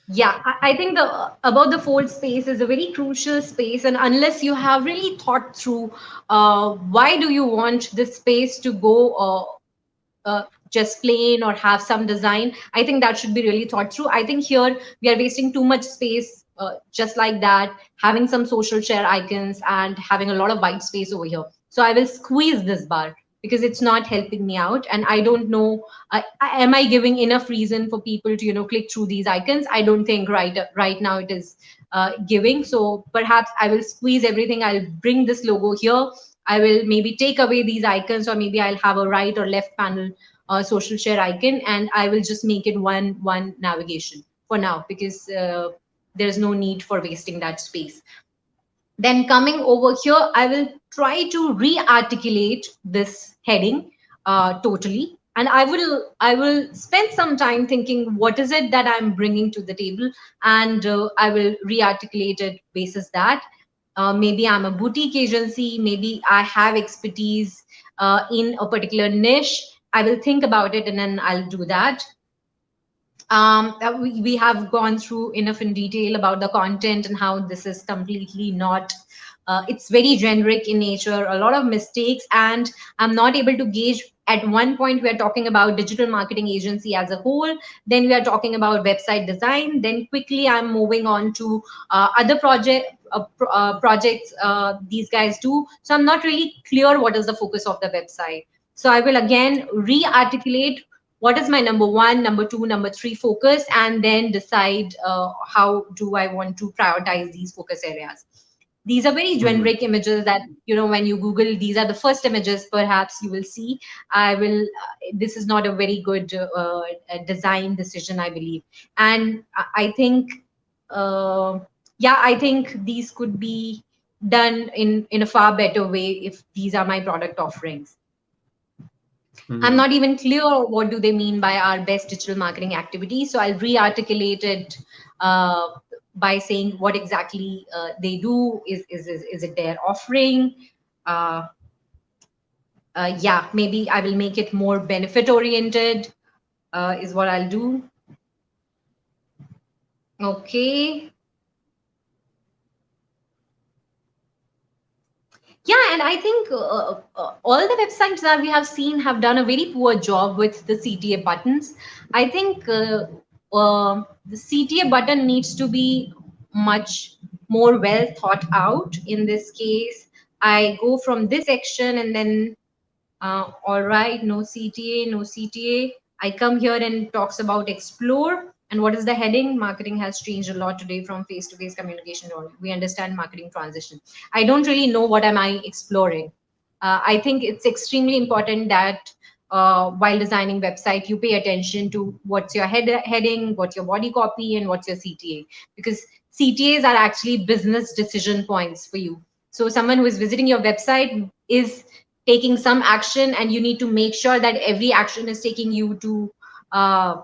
Yeah, I think the about the fold space is a very crucial space, and unless you have really thought through why do you want this space to go just plain or have some design, I think that should be really thought through. I think here we are wasting too much space just like that, having some social share icons and having a lot of white space over here. So I will squeeze this bar because it's not helping me out, and I don't know, am I giving enough reason for people to click through these icons? I don't think right now it is giving. So perhaps I will squeeze everything. I'll bring this logo here. I will maybe take away these icons, or maybe I'll have a right or left panel social share icon, and I will just make it one navigation for now, because there's no need for wasting that space. Then coming over here, I will try to re-articulate this heading totally. And I will spend some time thinking what is it that I'm bringing to the table, and I will re-articulate it basis that. Maybe I'm a boutique agency, maybe I have expertise in a particular niche. I will think about it and then I'll do that. We have gone through enough in detail about the content and how this is completely not, it's very generic in nature, a lot of mistakes, and I'm not able to gauge. At one point, we are talking about digital marketing agency as a whole, then we are talking about website design, then quickly I'm moving on to other projects these guys do. So I'm not really clear what is the focus of the website. So I will again re-articulate what is my number one, number two, number three focus, and then decide how do I want to prioritize these focus areas. These are very generic images that, when you Google, these are the first images perhaps you will see. This is not a very good design decision, I believe. And I think, I think these could be done in a far better way if these are my product offerings. I'm not even clear what do they mean by our best digital marketing activity. So I'll re-articulate it by saying what exactly they do. Is it their offering? Maybe I will make it more benefit oriented is what I'll do. Okay. Yeah, and I think all the websites that we have seen have done a very poor job with the CTA buttons. I think the CTA button needs to be much more well thought out. In this case, I go from this section and then all right, no CTA, no CTA. I come here and talks about explore. And what is the heading? Marketing has changed a lot today from face-to-face communication to we understand marketing transition. I don't really know what am I exploring. I think it's extremely important that while designing website, you pay attention to what's your heading, what's your body copy, and what's your CTA. Because CTAs are actually business decision points for you. So someone who is visiting your website is taking some action, and you need to make sure that every action is taking you uh,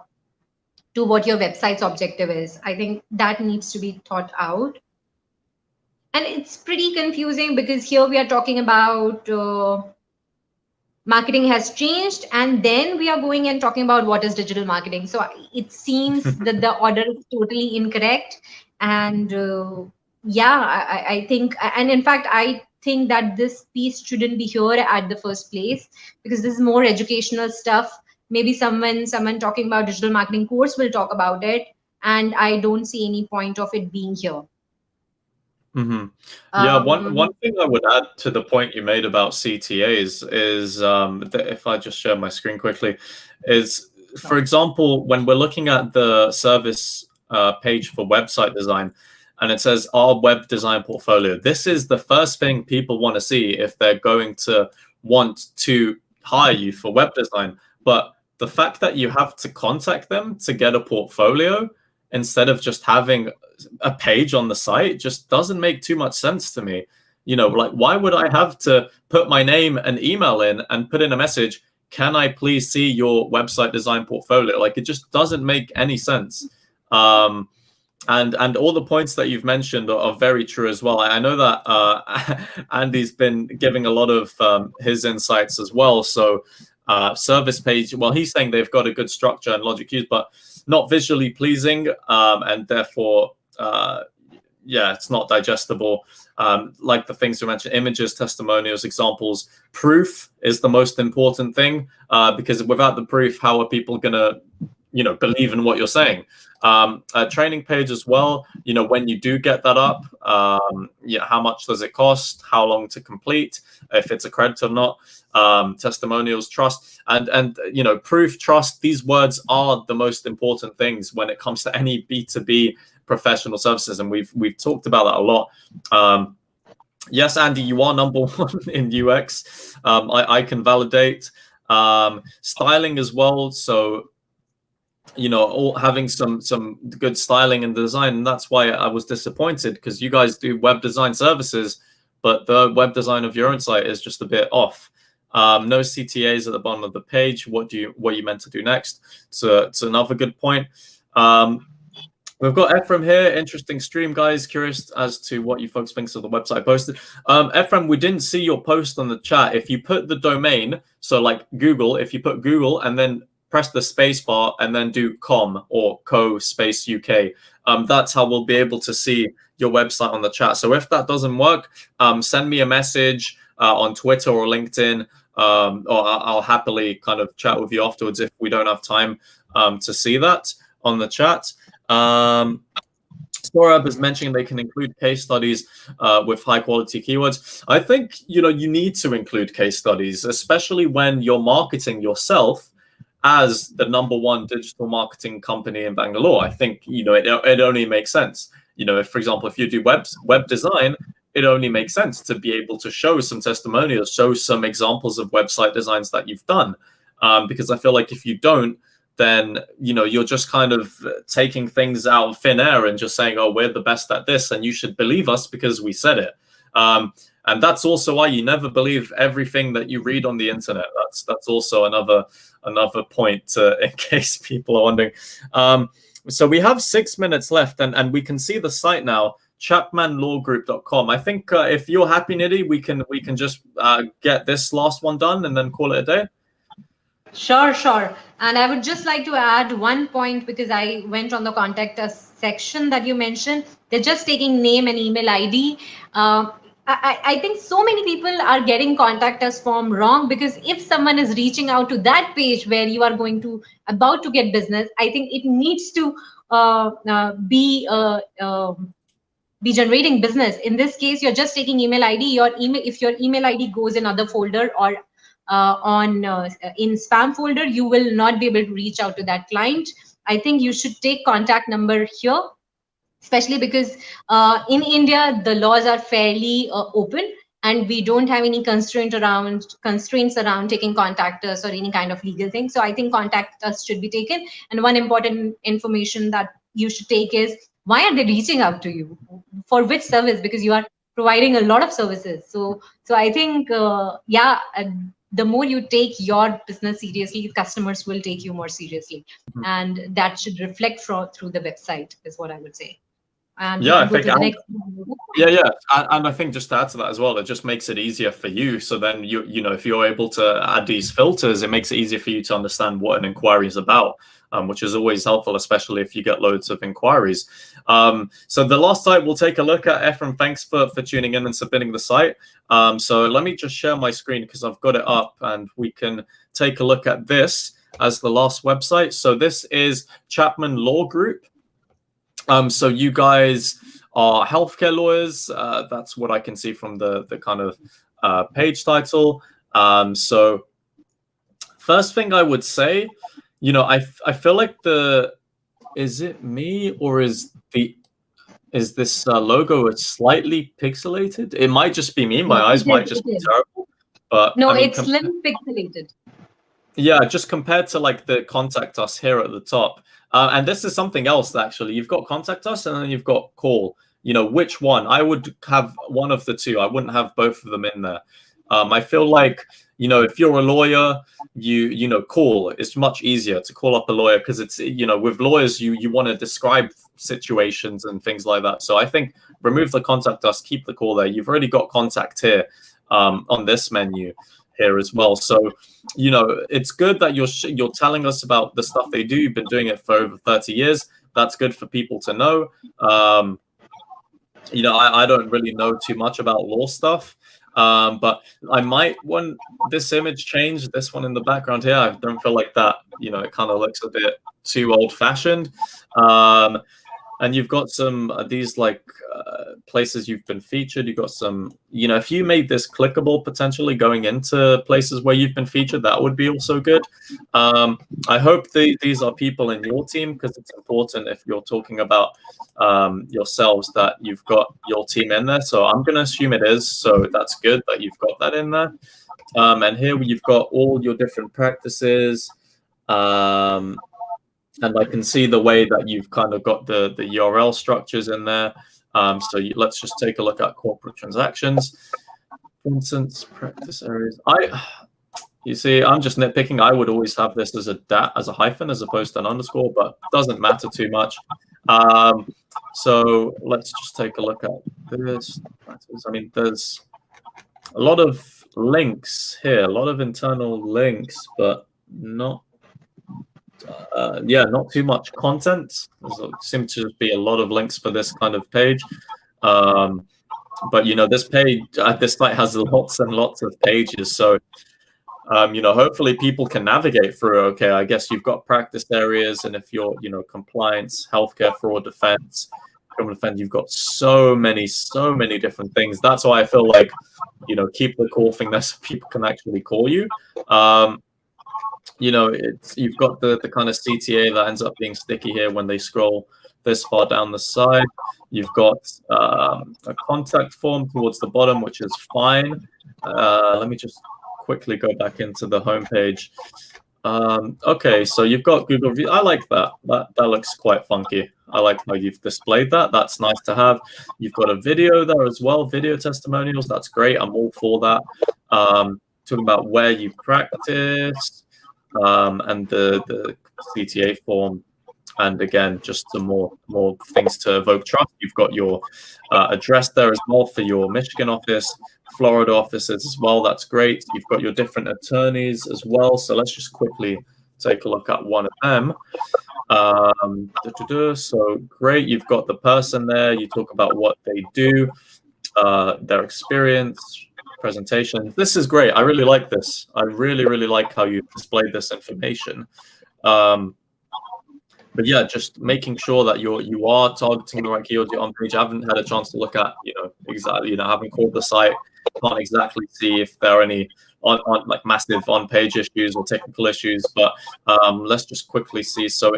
to what your website's objective is. I think that needs to be thought out. And it's pretty confusing because here we are talking about marketing has changed, and then we are going and talking about what is digital marketing. So it seems that the order is totally incorrect. And yeah, I think, and in fact, I think that this piece shouldn't be here at the first place, because this is more educational stuff. Maybe someone talking about digital marketing course will talk about it, and I don't see any point of it being here. Mm-hmm. Yeah, one thing I would add to the point you made about CTAs is that if I just share my screen quickly, is for example, when we're looking at the service page for website design, and it says our web design portfolio, this is the first thing people want to see if they're going to want to hire you for web design. But the fact that you have to contact them to get a portfolio instead of just having a page on the site just doesn't make too much sense to me. You know, like, why would I have to put my name and email in and put in a message, can I please see your website design portfolio? Like, it just doesn't make any sense. And all the points that you've mentioned are very true as well. I know that Andy's been giving a lot of his insights as well. So service page, well, he's saying they've got a good structure and logic used, but not visually pleasing, and therefore, yeah, it's not digestible. Like the things we mentioned, images, testimonials, examples, proof is the most important thing, because without the proof, how are people going to, believe in what you're saying? A training page as well, when you do get that up, how much does it cost? How long to complete? If it's accredited or not? Testimonials, trust, and proof, trust. These words are the most important things when it comes to any B2B professional services, and we've talked about that a lot. Yes, Andy, you are number one in UX. I can validate styling as well. So having some good styling and design, and that's why I was disappointed, because you guys do web design services, but the web design of your own site is just a bit off. No CTAs at the bottom of the page. What you meant to do next? So it's another good point. We've got Ephraim here. Interesting stream, guys. Curious as to what you folks think of the website posted. Ephraim, we didn't see your post on the chat. If you put the domain, so like Google, if you put Google and then press the space bar and then do com or co space UK, that's how we'll be able to see your website on the chat. So if that doesn't work, send me a message on Twitter or LinkedIn, or I'll happily kind of chat with you afterwards if we don't have time to see that on the chat. Storab is mentioning they can include case studies with high quality keywords. I think you need to include case studies, especially when you're marketing yourself as the #1 digital marketing company in Bangalore. I think it only makes sense. If, for example, if you do web design, it only makes sense to be able to show some testimonials, show some examples of website designs that you've done, because I feel like if you don't, then you're just kind of taking things out of thin air and just saying, oh, we're the best at this and you should believe us because we said it. And that's also why you never believe everything that you read on the internet. That's also another point, in case people are wondering. So we have 6 minutes left, and we can see the site now, chapmanlawgroup.com. I think if you're happy, Nidhi, we can just get this last one done and then call it a day. Sure. And I would just like to add one point, because I went on the contact us section that you mentioned, they're just taking name and email ID. I think so many people are getting contact us form wrong, because if someone is reaching out to that page where you are going to about to get business, I think it needs to be generating business. In this case, you're just taking email ID. Your email, if your email ID goes in other folder or on in spam folder, you will not be able to reach out to that client. I think you should take contact number here, especially because in India, the laws are fairly open, and we don't have any constraints around taking contact us or any kind of legal thing. So I think contact us should be taken. And one important information that you should take is, why are they reaching out to you? For which service? Because you are providing a lot of services. So I think, the more you take your business seriously, customers will take you more seriously. Mhm. And that should reflect through the website, is what I would say. And Yeah, we I can go think, to the next. yeah, and I think just to add to that as well, it just makes it easier for you. So then you know, if you're able to add these filters, it makes it easier for you to understand what an inquiry is about, which is always helpful, especially if you get loads of inquiries. So the last site we'll take a look at, Ephraim, thanks for tuning in and submitting the site. So let me just share my screen because I've got it up, and we can take a look at this as the last website. So this is Chapman Law Group. So you guys are healthcare lawyers. That's what I can see from the kind of page title. So first thing I would say, you know, I feel like is it me, or is this logo slightly pixelated? It might just be me. My eyes might just be terrible. But No, I mean, it's slim pixelated. yeah, just compared to like the contact us here at the top. And this is something else, actually. You've got contact us and then you've got call. You know, which one? I would have one of the two. I wouldn't have both of them in there. I feel like, you know, if you're a lawyer, you know, call. It's much easier to call up a lawyer because it's, you know, with lawyers, you want to describe situations and things like that. So I think remove the contact us, keep the call there. You've already got contact here on this menu here as well. So, you know, it's good that you're telling us about the stuff they do. You've been doing it for over 30 years. That's good for people to know. You know, I don't really know too much about law stuff, but I might want this image changed. This one in the background here, I don't feel like that. You know, it kind of looks a bit too old-fashioned. And you've got some these like places you've been featured. You've got some, you know, if you made this clickable potentially going into places where you've been featured, that would be also good. I hope these are people in your team, because it's important if you're talking about yourselves that you've got your team in there. So I'm going to assume it is. So that's good that you've got that in there. And here you've got all your different practices. And I can see the way that you've kind of got the URL structures in there. So let's just take a look at corporate transactions. For instance, practice areas. You see, I'm just nitpicking. I would always have this as a hyphen as opposed to an underscore, but it doesn't matter too much. So let's just take a look at this. I mean, there's a lot of links here, a lot of internal links, but not not too much content. There seems to be a lot of links for this kind of page. But you know, this site has lots and lots of pages. So you know, hopefully people can navigate through. Okay, I guess you've got practice areas, and if you're, you know, compliance, healthcare, fraud defense, criminal defense, you've got so many different things. That's why I feel like, you know, keep the call thing there so people can actually call you. You know, you've got the kind of CTA that ends up being sticky here when they scroll this far down the side. You've got a contact form towards the bottom, which is fine. Let me just quickly go back into the homepage. Okay, so you've got Google Review. I like that. That looks quite funky. I like how you've displayed that. That's nice to have. You've got a video there as well, video testimonials. That's great. I'm all for that. Talking about where you practice. And the CTA form, and again, just some more things to evoke trust. You've got your address there as well for your Michigan office, Florida offices as well. That's great. You've got your different attorneys as well. So let's just quickly take a look at one of them. So great, you've got the person there. You talk about what they do, their experience, presentations. This is great. I really like this. I really, really like how you displayed this information. But yeah, just making sure that you are targeting the right keywords. You're on page. I haven't had a chance to look at, exactly, having called the site, can't exactly see if there are any on like massive on-page issues or technical issues. But let's just quickly see. So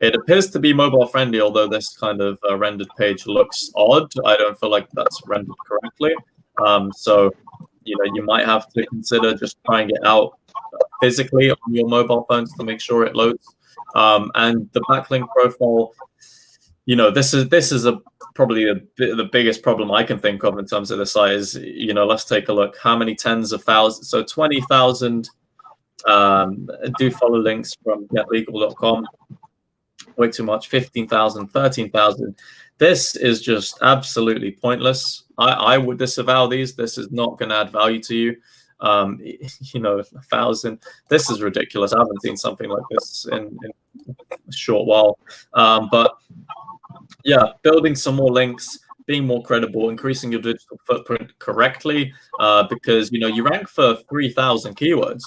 it appears to be mobile friendly, although this kind of rendered page looks odd. I don't feel like that's rendered correctly. So you might have to consider just trying it out physically on your mobile phones to make sure it loads. And the backlink profile, this is probably the biggest problem I can think of in terms of the site is, let's take a look. How many tens of thousands? So 20,000 do follow links from getlegal.com. Way too much. 15,000, 13,000. This is just absolutely pointless. I would disavow these. This is not going to add value to you. 1,000. This is ridiculous. I haven't seen something like this in a short while. But yeah, building some more links, being more credible, increasing your digital footprint correctly, because you rank for 3,000 keywords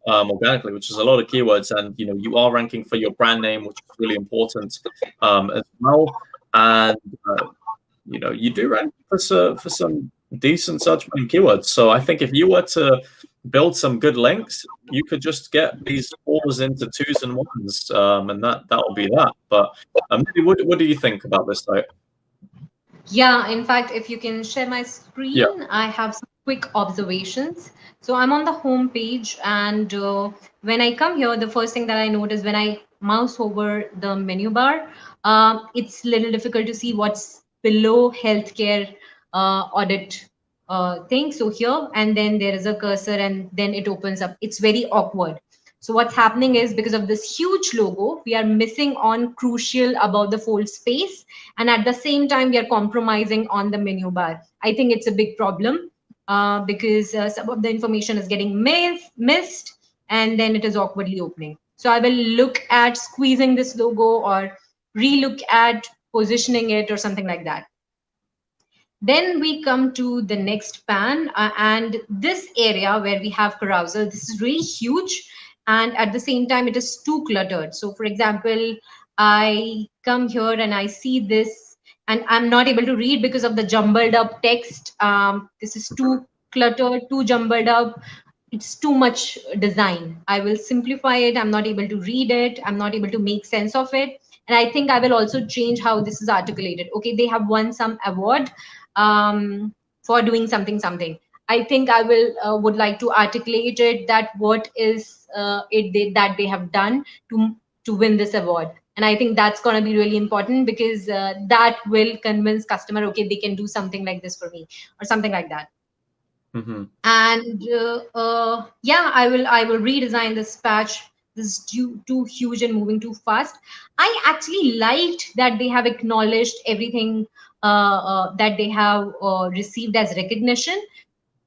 organically, which is a lot of keywords, and you are ranking for your brand name, which is really important as well. And you do rank for some decent search volume keywords. So I think if you were to build some good links, you could just get these fours into twos and ones, and that will be that. But maybe what do you think about this site? Yeah, in fact, if you can share my screen, yeah. I have some quick observations. So I'm on the home page, and when I come here, the first thing that I notice when I mouse over the menu bar, it's a little difficult to see what's below healthcare audit thing. So here, and then there is a cursor, and then it opens up. It's very awkward. So what's happening is, because of this huge logo, we are missing on crucial about the fold space. And at the same time, we are compromising on the menu bar. I think it's a big problem because some of the information is getting missed, and then it is awkwardly opening. So I will look at squeezing this logo or relook at positioning it or something like that. Then we come to the next pan, and this area where we have carousel, this is really huge. And at the same time, it is too cluttered. So for example, I come here and I see this, and I'm not able to read because of the jumbled up text. This is too cluttered, too jumbled up. It's too much design. I will simplify it. I'm not able to read it. I'm not able to make sense of it. And I think I will also change how this is articulated. Okay, they have won some award for doing something. I think I will would like to articulate it, that what is that they have done to win this award. And I think that's going to be really important, because that will convince customer, okay, they can do something like this for me or something like that. Mm-hmm. And yeah, I will redesign this patch. This is too huge and moving too fast. I actually liked that they have acknowledged everything that they have received as recognition.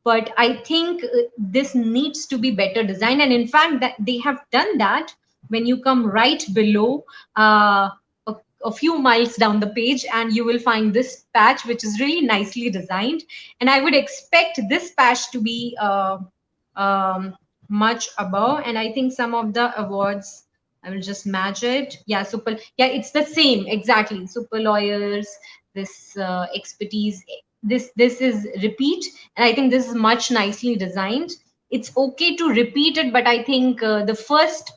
But I think this needs to be better designed. And in fact, that they have done that. When you come right below a few miles down the page, and you will find this patch, which is really nicely designed. And I would expect this patch to be much above. And I think some of the awards, I will just match it. Yeah, super. Yeah, it's the same exactly. Super lawyers, this expertise. This is repeat, and I think this is much nicely designed. It's okay to repeat it, but I think the first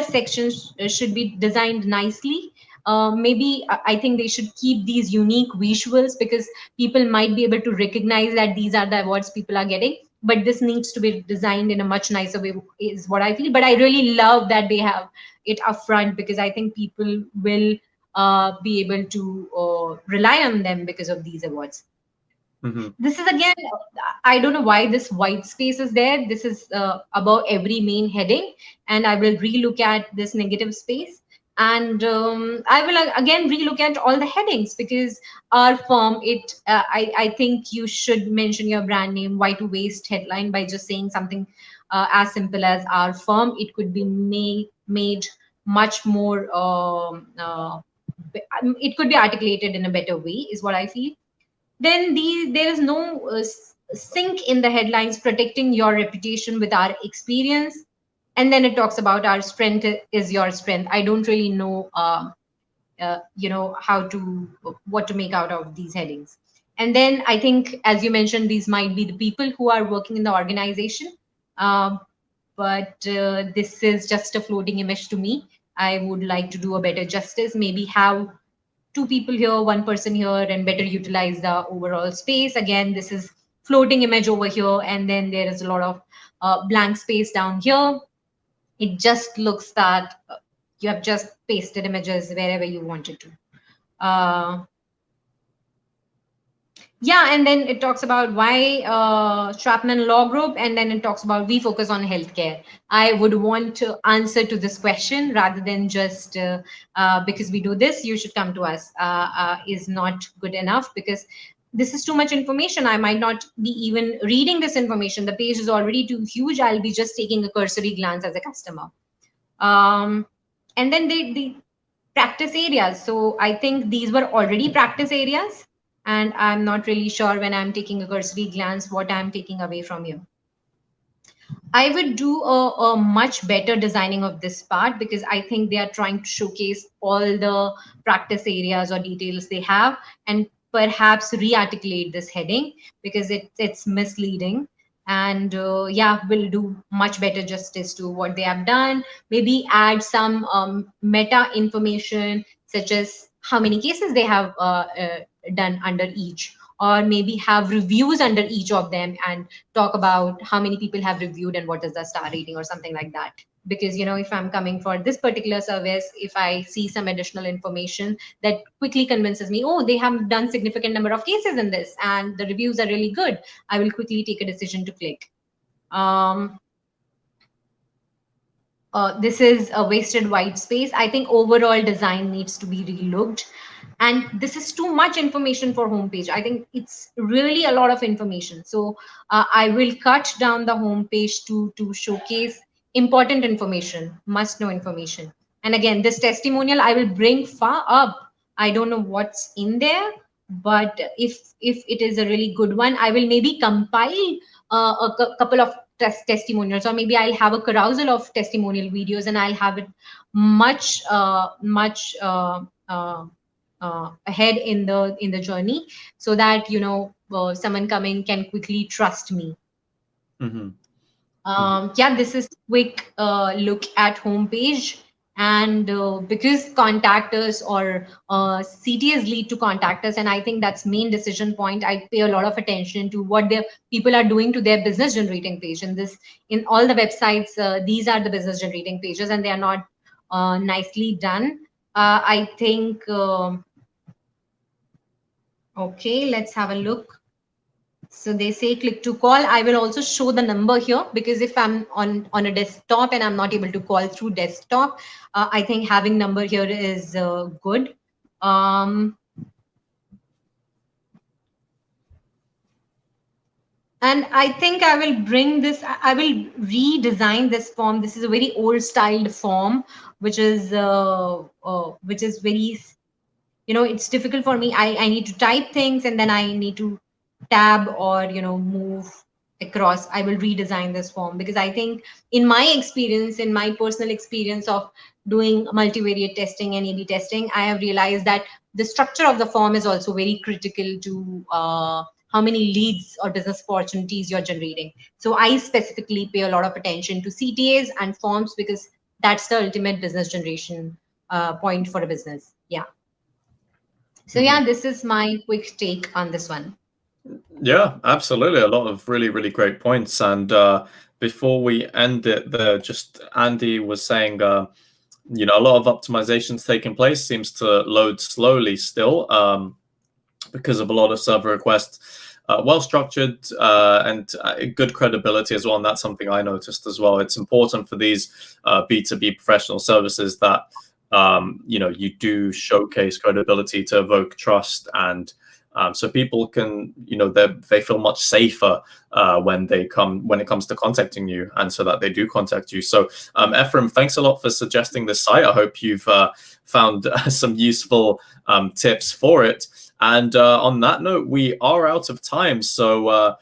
section should be designed nicely. Maybe I think they should keep these unique visuals, because people might be able to recognize that these are the awards people are getting. But this needs to be designed in a much nicer way, is what I feel. But I really love that they have it upfront, because I think people will be able to rely on them because of these awards. Mm-hmm. This is, again, I don't know why this white space is there. This is above every main heading, and I will relook at this negative space. And I will again relook at all the headings, because our firm, I think you should mention your brand name. Why to waste headline by just saying something as simple as our firm? It could be made much more, it could be articulated in a better way, is what I feel. Then there is no sync in the headlines protecting your reputation with our experience. And then it talks about our strength is your strength. I don't really know, how to, what to make out of these headings. And then I think, as you mentioned, these might be the people who are working in the organization. Um, but this is just a floating image to me. I would like to do a better justice, maybe have two people here, one person here, and better utilize the overall space. Again, this is floating image over here, and then there is a lot of blank space down here. It just looks that you have just pasted images wherever you wanted to. Yeah, and then it talks about why Strapman Law Group, and then it talks about we focus on healthcare. I would want to answer to this question rather than just because we do this, you should come to us, is not good enough, because this is too much information. I might not be even reading this information. The page is already too huge. I'll be just taking a cursory glance as a customer. And then the practice areas. So I think these were already practice areas, and I'm not really sure when I'm taking a cursory glance what I'm taking away from you. I would do a much better designing of this part, because I think they are trying to showcase all the practice areas or details they have, and perhaps re-articulate this heading, because it's misleading. And yeah, we'll do much better justice to what they have done. Maybe add some meta information, such as how many cases they have done under each, or maybe have reviews under each of them, and talk about how many people have reviewed and what is the star rating or something like that. Because if I'm coming for this particular service, if I see some additional information that quickly convinces me, oh, they have done significant number of cases in this and the reviews are really good, I will quickly take a decision to click. This is a wasted white space. I think overall design needs to be relooked. And this is too much information for homepage. I think it's really a lot of information. So I will cut down the homepage to showcase important information, must know information. And again, this testimonial I will bring far up. I don't know what's in there, but if it is a really good one, I will maybe compile couple of testimonials, or maybe I'll have a carousel of testimonial videos, and I'll have it much ahead in the journey, so that someone coming can quickly trust me. Mm-hmm. Yeah, this is quick look at homepage. And because contact us, or CTAs lead to contact us, and I think that's main decision point. I pay a lot of attention to what the people are doing to their business generating page. And this, in all the websites, these are the business generating pages, and they are not nicely done. I think, okay, let's have a look. So they say click to call. I will also show the number here, because if I'm on a desktop and I'm not able to call through desktop, I think having number here is good. And I think I will bring this, I will redesign this form. This is a very old styled form, which is very, it's difficult for me. I need to type things, and then I need to tab or move across. I will redesign this form, because I think in my experience, in my personal experience of doing multivariate testing and A/B testing, I have realized that the structure of the form is also very critical to how many leads or business opportunities you're generating. So I specifically pay a lot of attention to CTAs and forms, because that's the ultimate business generation point for a business. Yeah. So yeah, this is my quick take on this one. Yeah, absolutely. A lot of really, really great points. And before we end it, just Andy was saying, a lot of optimizations taking place, seems to load slowly still because of a lot of server requests. Well structured and good credibility as well. And that's something I noticed as well. It's important for these B2B professional services that you do showcase credibility to evoke trust, and so people can, they feel much safer when it comes to contacting you, and so that they do contact you. So Ephraim, thanks a lot for suggesting this site. I hope you've found some useful tips for it. And on that note, we are out of time. So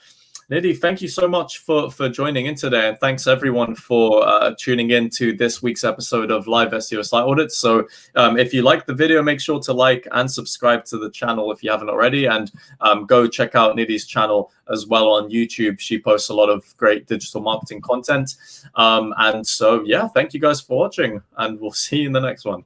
Nidhi, thank you so much for joining in today, and thanks everyone for tuning in to this week's episode of Live SEO Site Audits. So if you like the video, make sure to like and subscribe to the channel if you haven't already, and go check out Nidhi's channel as well on YouTube. She posts a lot of great digital marketing content. And so, yeah, thank you guys for watching, and we'll see you in the next one.